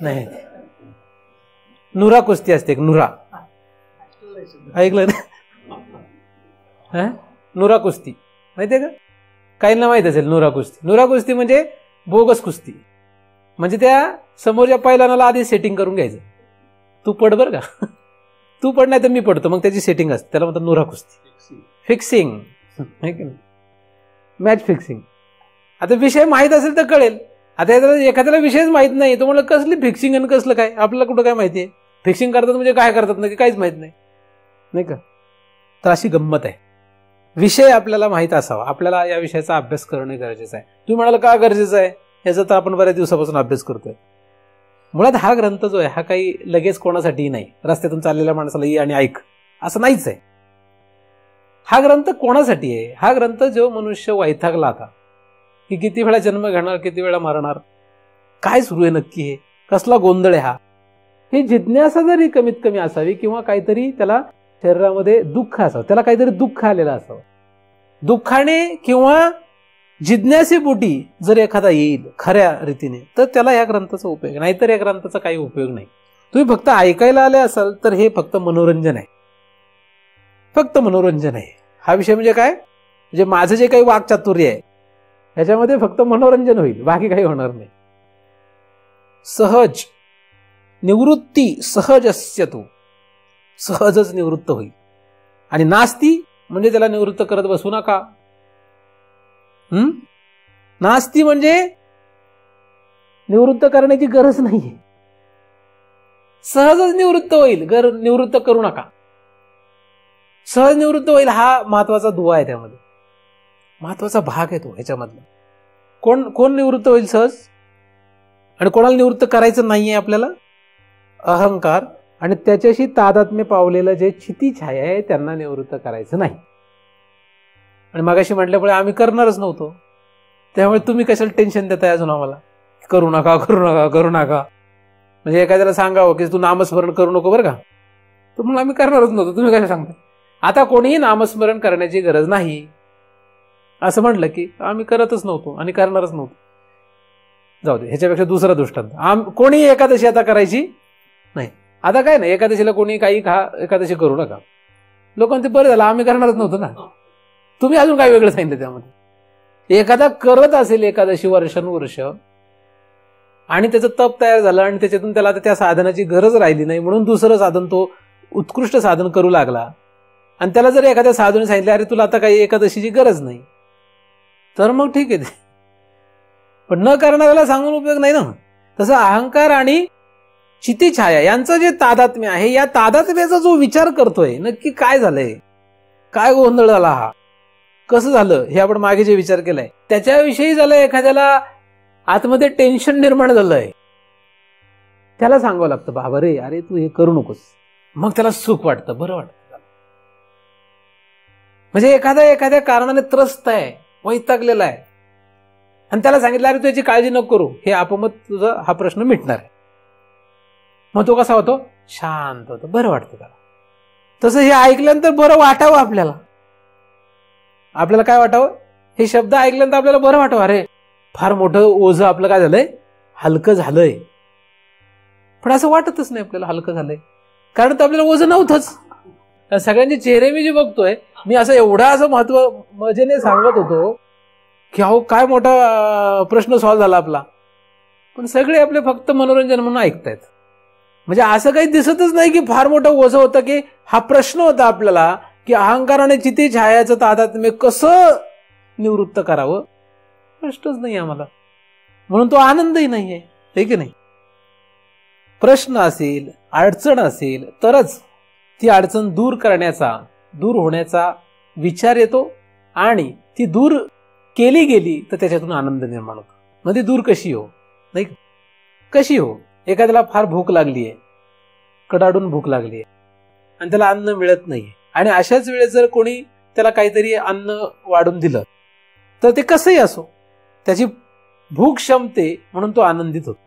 नाही, नुरा कुस्ती असते. नुरा ऐकलं ना? नुरा कुस्ती माहितीये का? काहींना माहित असेल नुरा कुस्ती. नुरा कुस्ती म्हणजे बोगस कुस्ती. म्हणजे त्या समोरच्या पैलवानाला आधी सेटिंग करून घ्यायचं, तू पड बर का, तू पड नाही तर मी पडतो, मग त्याची सेटिंग असते. त्याला म्हणतात नुरा कुस्ती. Fixing, match fixing. आता विषय माहित असेल तर कळेल. आता एखाद्याला विषयच माहित नाही, तो म्हणलं कसली फिक्सिंग आणि कसलं काय, आपल्याला कुठं काय माहितीये. फिक्सिंग करतात म्हणजे काय करतात ना, काहीच माहित नाही, नाही का. तर अशी गंमत आहे. विषय आपल्याला माहित असावा, आपल्याला या विषयाचा अभ्यास करणं गरजेचं आहे. तुम्ही म्हणाल का गरजेचं आहे, याचा तर आपण बऱ्याच दिवसापासून अभ्यास करतोय. मुळात हा ग्रंथ जो आहे हा काही लगेच कोणासाठीही नाही, रस्त्यातून चाललेल्या माणसाला ये आणि ऐक असं नाहीच आहे. हा ग्रंथ कोणासाठी आहे? हा ग्रंथ जो मनुष्य वैतागला आता, की किती वेळा जन्म घेणार, किती वेळा मरणार, काय सुरू आहे नक्की, हे कसला गोंधळ आहे हा, ही जिज्ञासा जरी कमीत कमी असावी, किंवा काहीतरी त्याला शरीरामध्ये दुःख असावं, त्याला काहीतरी दुःख आलेलं असावं. दुःखाने किंवा जिज्ञासेपोटी जर एखादा येईल खऱ्या रीतीने, तर त्याला या ग्रंथाचा उपयोग, नाहीतर या ग्रंथाचा काही उपयोग नाही. तुम्ही फक्त ऐकायला आले असाल तर हे फक्त मनोरंजन आहे, फक्त मनोरंजन आहे. हा विषय म्हणजे काय, म्हणजे माझं जे काही वाक्चातुर्य आहे ह्याच्यामध्ये फक्त मनोरंजन होईल, बाकी काही होणार नाही. सहज निवृत्ती सहजस्य तू, सहजच निवृत्त होईल. आणि नास्ती म्हणजे त्याला निवृत्त करत बसू नका. नास्ती म्हणजे निवृत्त करण्याची गरज नाहीये, सहजच निवृत्त होईल, निवृत्त करू नका, सहज निवृत्त होईल. हा महत्वाचा दुवा आहे, त्यामध्ये महत्वाचा भाग आहे तो ह्याच्यामधला. कोण निवृत्त होईल सहज, आणि कोणाला निवृत्त करायचं नाहीये आपल्याला, अहंकार आणि त्याच्याशी तादात्म्य पावलेलं जे क्षितिछाया आहे त्यांना निवृत्त करायचं नाही. आणि मगाशी म्हटल्यामुळे आम्ही करणारच नव्हतो, त्यामुळे तुम्ही कशाला टेन्शन देताय अजून आम्हाला, करू नका करू नका करू नका. म्हणजे एखाद्याला सांगावं की तू नामस्मरण करू नको बरं का, तर मग आम्ही करणारच नव्हतो, तुम्ही कशा सांगता. आता कोणीही नामस्मरण करण्याची गरज नाही असं म्हटलं की आम्ही करतच नव्हतो आणि करणारच नव्हतो. जाऊ दे, ह्याच्यापेक्षा दुसरा दृष्टांत, कोणी एकादशी आता करायची नाही. आता काय नाही, एकादशीला कोणी काही एकादशी करू नका, लोकांचे बरं झालं, आम्ही करणारच नव्हतो ना. तुम्ही अजून काय वेगळं सांगितलं त्यामध्ये. एखादा करत असेल एकादशी वर्षानुवर्ष आणि त्याचं तप तयार झालं आणि त्याच्यातून त्याला त्या साधनाची गरज राहिली नाही, म्हणून दुसरं साधन तो उत्कृष्ट साधन करू लागला, आणि त्याला जर एखाद्या साधूने सांगितलं अरे तुला आता काही एकादशीची गरज नाही, तर मग ठीक आहे ते, पण न करणाऱ्याला सांगून उपयोग नाही ना. तसं अहंकार आणि क्षितिछाया यांचं जे तादात्म्य आहे, या तादात्म्याचा जो विचार करतोय नक्की काय झालंय, काय गोंधळ झाला, हा कसं झालं, हे आपण मागे जे विचार केलाय त्याच्याविषयी झालं, एखाद्याला आतमध्ये टेन्शन निर्माण झालंय, त्याला सांगावं लागतं बाबा रे अरे तू हे करू नकोस, मग त्याला सुख वाटतं, बरं वाटतं. म्हणजे एखाद्या कारणाने त्रस्त आहे, वैतागलेला आहे, आणि त्याला सांगितलं अरे तू याची काळजी नको करू, हे आपोआप तुझा हा प्रश्न मिटणार आहे. मग तो कसा होतो, शांत होतो, बरं वाटतं त्याला. तसं हे ऐकल्यानंतर बरं वाटावं आपल्याला. आपल्याला काय वाटावं, हे शब्द ऐकल्यानंतर आपल्याला बरं वाटावं, अरे फार मोठं ओझं आपलं काय झालंय, हलकं झालंय. पण असं वाटतच नाही आपल्याला हलकं झालंय, कारण तर आपल्याला ओझं नव्हतंच. सगळ्यांचे चेहरे मी जे बघतोय, मी असं एवढा असं मजेने सांगत होतो की अहो काय मोठा प्रश्न सॉल्व्ह झाला आपला, पण सगळे आपले फक्त मनोरंजन म्हणून ऐकतायत. म्हणजे असं काही दिसतच नाही की फार मोठं ओझं होतं, की हा प्रश्न होता आपल्याला की अहंकाराने क्षितिछायाचं तादात्म्य कसं निवृत्त करावं, प्रश्नच नाही आम्हाला, म्हणून तो आनंदही नाहीये, हे की नाही. प्रश्न असेल, अडचण असेल तरच ती अडचण दूर होण्याचा विचार येतो, आणि ती दूर केली गेली तर त्याच्यातून आनंद निर्माण होतो. मग ती दूर कशी हो, नाही कशी हो. एखाद्याला फार भूक लागली आहे, कडाडून भूक लागली आहे, आणि त्याला अन्न मिळत नाहीये, आणि अशाच वेळेस जर कोणी त्याला काहीतरी अन्न वाढून दिलं तर ते कसंही असो, त्याची भूक क्षमते म्हणून तो आनंदित होतो.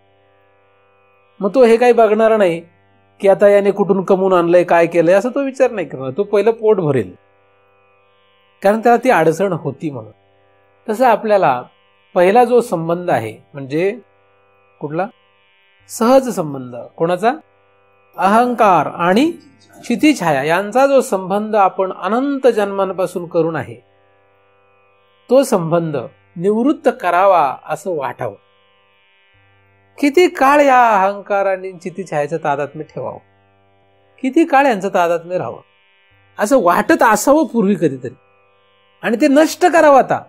मग तो हे काही बघणार नाही की आता याने कुठून कमवून आणलंय, काय केलंय, असं तो विचार नाही करणार. तो पहिलं पोट भरेल, कारण त्याला ती अडचण होती म्हणून. तसं आपल्याला पहिला जो संबंध आहे म्हणजे कुठला, सहज संबंध, कोणाचा, अहंकार आणि क्षितिछाया यांचा जो संबंध आपण अनंत जन्मांपासून करून आहे, तो संबंध निवृत्त करावा असं वाटावं. किती काळ या अहंकार आणि क्षितिछायाचं तादात्म्य ठेवावं, किती काळ यांचं तादात्म्य राहावं असं वाटत असावं पूर्वी कधीतरी, आणि ते नष्ट करावं आता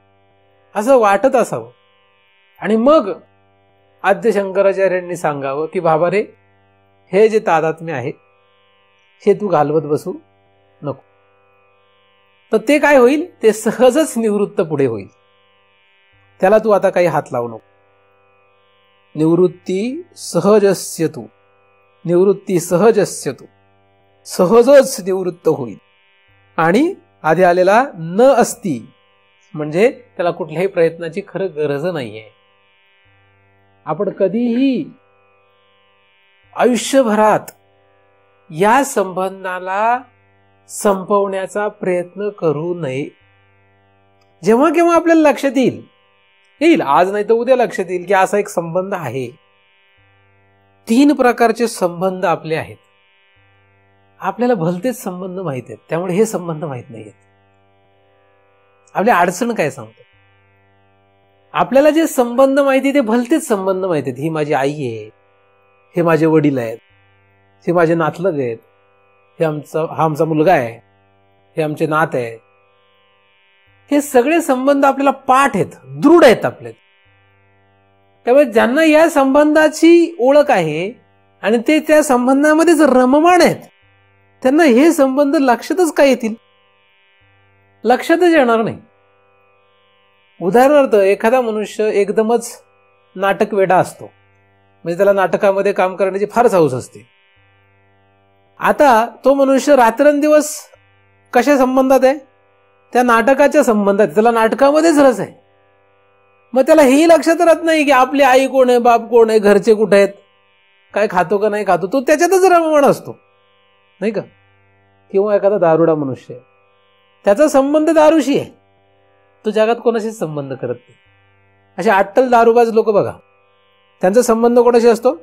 असं वाटत असावं. आणि मग आद्य शंकराचार्यांनी सांगावं की बाबा रे हे जे तादात्म्य आहे हे तू घालवत बसू नको. तर ते काय होईल, ते सहजच निवृत्त पुढे होईल, त्याला तू आता काही हात लावू नको. निवृत्ती सहजस्य तू, निवृत्ती सहजस्य तू, सहजच निवृत्त होईल. आणि आधी आलेला न अस्ति म्हणजे त्याला कुठल्याही प्रयत्नाची खरं गरज नाहीये. आपण कधीही आयुष्यभरात या संबंधाला संपवण्याचा प्रयत्न करू नये. जेव्हा केव्हा आपल्याला लक्षात येईल, आज नाही तर उद्या लक्षात येईल की असा एक संबंध आहे. 3 प्रकारचे संबंध आपले आहेत. आपल्याला भलतेच संबंध माहित आहेत, त्यामुळे हे संबंध माहित नाहीत. आपली अडचण काय सांगतो? आपल्याला जे संबंध माहिती ते भलतेच संबंध माहिती आहेत. ही माझी आई आहे, हे माझे वडील आहेत, हे माझे नातलग आहेत, हा आमचा मुलगा आहे, हे आमचे नात आहे. हे सगळे संबंध आपल्याला पाठ आहेत, दृढ आहेत आपले. त्यामुळे ज्यांना या संबंधाची ओळख आहे आणि ते त्या संबंधामध्येच रममाण आहेत, त्यांना हे संबंध लक्षातच काय येतील? लक्षातच येणार नाही. उदाहरणार्थ एखादा मनुष्य एकदमच नाटक वेडा असतो, म्हणजे त्याला नाटकामध्ये काम करण्याची फारच हौस असते. आता तो मनुष्य रात्रंदिवस कशा संबंधात आहे? त्या नाटकाच्या संबंधात. त्याला नाटकामध्येच रस आहे. मग त्याला हेही लक्षात राहत नाही की आपली आई कोण आहे, बाप कोण आहे, घरचे कुठे आहेत, काय खातो का नाही खातो. तो त्याच्यातच रममाण असतो, नाही का? किंवा एखादा दारुडा मनुष्य आहे, त्याचा संबंध दारूशी आहे, तो जगात कोणाशीच संबंध करत नाही. असे अट्टल दारूबाज लोक बघा, त्यांचा संबंध कोणाशी असतो?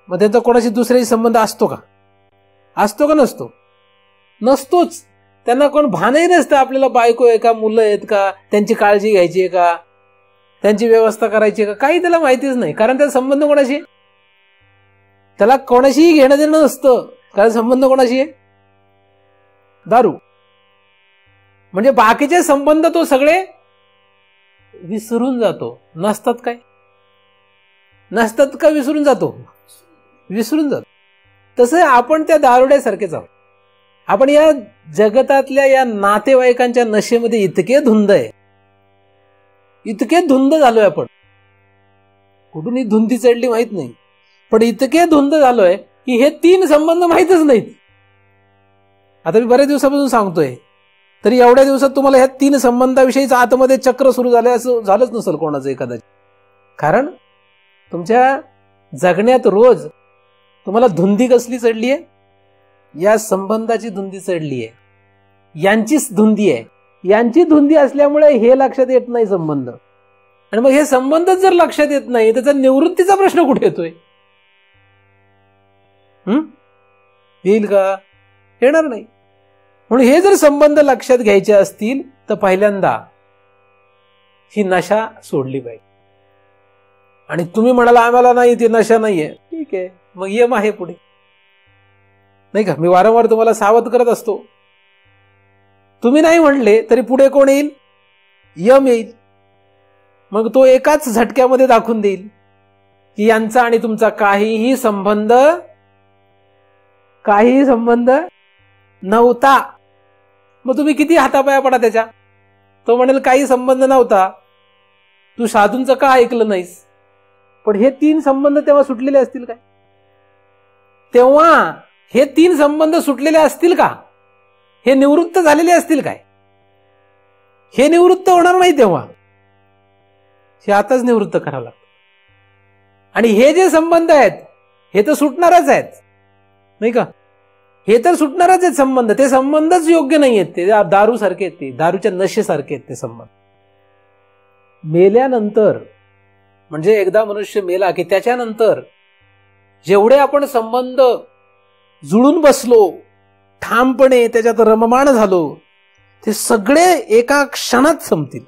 मग त्यांचा कोणाशी दुसऱ्याशी संबंध असतो का? असतो का नसतो? नसतोच. त्यांना कोण भानही नसतं आपल्याला बायको आहे का, मुलं आहेत का, त्यांची काळजी घ्यायची आहे का, त्यांची व्यवस्था करायची आहे का, काही त्याला माहितीच नाही. कारण त्याचा संबंध कोणाशी? त्याला कोणाशीही घेणं देणं नसतं, कारण संबंध कोणाशी आहे? दारू. म्हणजे बाकीचे संबंध तो सगळे विसरून जातो. नसतात काय? नसतात का विसरून जातो? विसरून जातो. तसं आपण त्या दारुड्यासारखेच आहोत. आपण या जगतातल्या या नातेवाईकांच्या नशेमध्ये इतके धुंद आहे, इतके धुंद झालोय आपण. कुठून ही धुंदी चढली माहित नाही, पण इतके धुंद झालोय की हे 3 संबंध माहितच नाहीत. आता मी बऱ्याच दिवसापासून सांगतोय, तरी एवढ्या दिवसात तुम्हाला ह्या 3 संबंधाविषयीच आतमध्ये चक्र सुरू झाले असं झालंच नसेल कोणाचं कदाचित. कारण तुमच्या जगण्यात रोज तुम्हाला धुंदी कसली चढली आहे? या संबंधाची धुंदी चढली आहे, यांचीच धुंदी आहे. यांची धुंदी असल्यामुळे हे लक्षात येत नाही संबंध. आणि मग हे संबंधच जर लक्षात येत नाही, त्याचा निवृत्तीचा प्रश्न कुठे येतोय? येईल का? येणार नाही. म्हणून हे जर संबंध लक्षात घ्यायचे असतील तर पहिल्यांदा ही नशा सोडली पाहिजे. आणि तुम्ही म्हणाला आम्हाला नाही, ती नशा नाहीये, ठीक आहे, मग यम आहे पुढे, नाही का? मी वारंवार तुम्हाला सावध करत असतो. तुम्ही नाही म्हणले तरी पुढे कोण येईल? यम येईल. मग तो एकाच झटक्यामध्ये दाखवून देईल की यांचा आणि तुमचा काहीही संबंध नव्हता. मग तुम्ही किती हातापाया पडा त्याच्या, तो म्हणेल काही संबंध नव्हता, तू साधूंचं का ऐकलं नाहीस? पण हे 3 संबंध तेव्हा सुटलेले असतील काय? तेव्हा हे 3 संबंध सुटलेले असतील का? हे निवृत्त झालेले असतील काय? हे निवृत्त होणार नाही तेव्हा. हे आताच निवृत्त करावं लागतं. आणि हे जे संबंध आहेत हे तर सुटणारच आहेत, नाही का? हे तर सुटणारच आहेत संबंध. ते संबंधच योग्य नाही आहेत, ते दारू सारखे आहेत, ते दारूच्या नशेसारखे आहेत ते संबंध. मेल्यानंतर, म्हणजे एकदा मनुष्य मेला की त्याच्यानंतर जेवढे आपण संबंध जुळून बसलो, ठामपणे त्याच्यात रममाण झालो, ते सगळे एका क्षणात संपतील.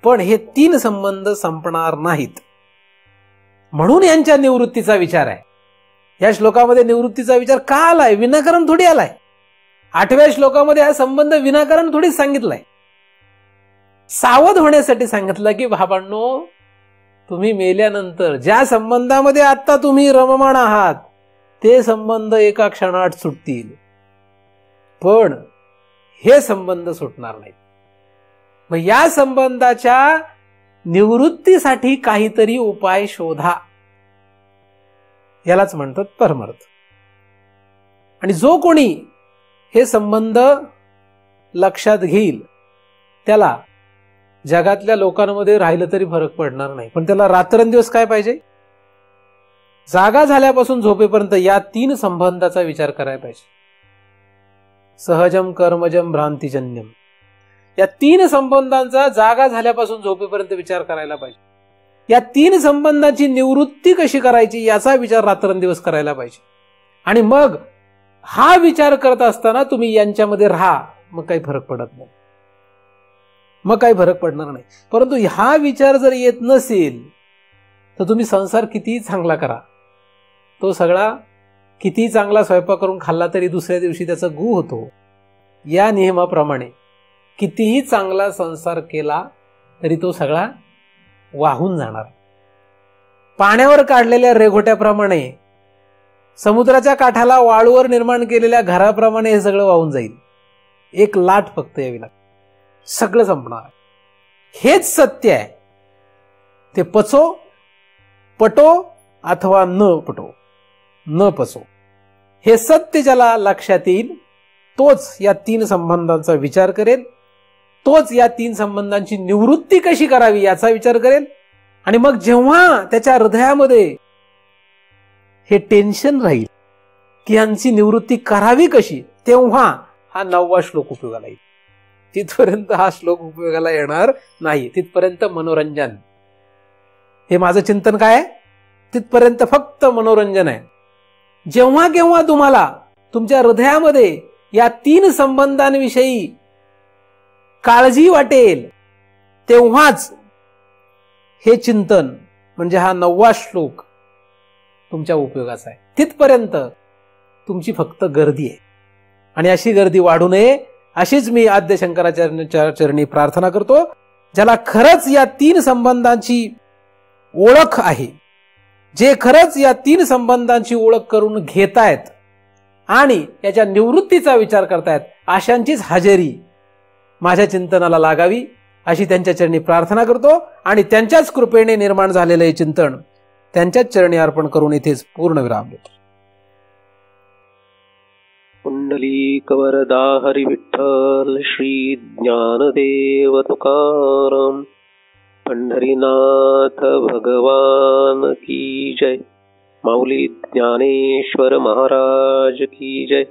पण हे 3 संबंध संपणार नाहीत. म्हणून यांच्या निवृत्तीचा विचार आहे. या श्लोकामध्ये निवृत्तीचा विचार का आलाय? विनाकारण थोडी आलाय. 8व्या श्लोकामध्ये हा संबंध विनाकारण थोडीच सांगितलाय. सावध होण्यासाठी सांगितलं की भावांनो, तुम्ही मेल्यानंतर ज्या संबंधामध्ये आता तुम्ही रममाण आहात ते संबंध एका क्षणात सुटतील, पण हे संबंध सुटणार नाहीत. मग या संबंधाच्या निवृत्तीसाठी काहीतरी उपाय शोधा. यालाच म्हणतात परमार्थ. आणि जो कोणी हे संबंध लक्षात घेईल त्याला जगातल्या लोकांमध्ये राहिलं तरी फरक पडणार नाही, पण त्याला रात्रंदिवस काय पाहिजे? जागा झाल्यापासून झोपेपर्यंत या 3 संबंधाचा विचार करायला पाहिजे. सहजम कर्मजम भ्रांतिजन्यम, या 3 संबंधांचा जागा झाल्यापासून झोपेपर्यंत विचार करायला पाहिजे. या 3 संबंधांची निवृत्ती कशी करायची याचा विचार रात्रंदिवस करायला पाहिजे. आणि मग हा विचार करत असताना तुम्ही यांच्यामध्ये राहा, मग काही फरक पडत नाही, मग काही फरक पडणार नाही. परंतु हा विचार जर येत नसेल तर तुम्ही संसार कितीही चांगला करा, तो सगळा कितीही चांगला स्वयंपाक करून खाल्ला तरी दुसऱ्या दिवशी त्याचा गू होतो. या नियमाप्रमाणे कितीही चांगला संसार केला तरी तो सगळा वाहून जाणार. पाण्यावर काढलेल्या रेघोट्याप्रमाणे, समुद्राच्या काठाला वाळूवर निर्माण केलेल्या घराप्रमाणे हे सगळं वाहून जाईल. एक लाट फक्त यावी लागते, सगळं संपणार. हेच सत्य आहे. ते पचो, पटो अथवा न पटो, न पचो, हे सत्य ज्याला लक्षात येईल तोच या 3 संबंधांचा विचार करेल, तोच या 3 संबंधांची निवृत्ती कशी करावी याचा विचार करेल. आणि मग जेव्हा त्याच्या हृदयामध्ये हे टेन्शन राहील की यांची निवृत्ती करावी कशी, तेव्हा हा 9वा श्लोक उपयोगाला येईल. तिथपर्यंत हा श्लोक उपयोगाला येणार नाही. तिथपर्यंत मनोरंजन. हे माझं चिंतन काय आहे? तिथपर्यंत फक्त मनोरंजन आहे. जेव्हा केव्हा तुम्हाला तुमच्या हृदयामध्ये या 3 संबंधांविषयी काळजी वाटेल तेव्हाच हे चिंतन म्हणजे हा 9वा श्लोक तुमच्या उपयोगाचा आहे. तिथपर्यंत तुमची फक्त गर्दी आहे. आणि अशी गर्दी वाढू नये अशीच मी आद्य शंकराचार्यांच्या चरणी प्रार्थना करतो. ज्याला खरंच या 3 संबंधांची ओळख आहे, जे खरंच या 3 संबंधांची ओळख करून घेतायत आणि याच्या निवृत्तीचा विचार करतायत, अशांचीच हजेरी माझ्या चिंतनाला लागावी अशी त्यांच्या चरणी प्रार्थना करतो. आणि त्यांच्याच कृपेने निर्माण झालेलं हे चिंतन त्यांच्याच चरणी अर्पण करून इथेच पूर्ण विराम देतो. पुंडलीक वरदा हरी विठ्ठल श्री ज्ञानदेव तुकाराम. पंढरीनाथ भगवान की जय. माऊली ज्ञानेश्वर महाराज की जय.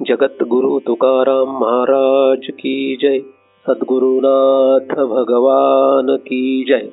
जगद्गुरु तुकाराम महाराज की जय. सद्गुरुनाथ भगवान की जय.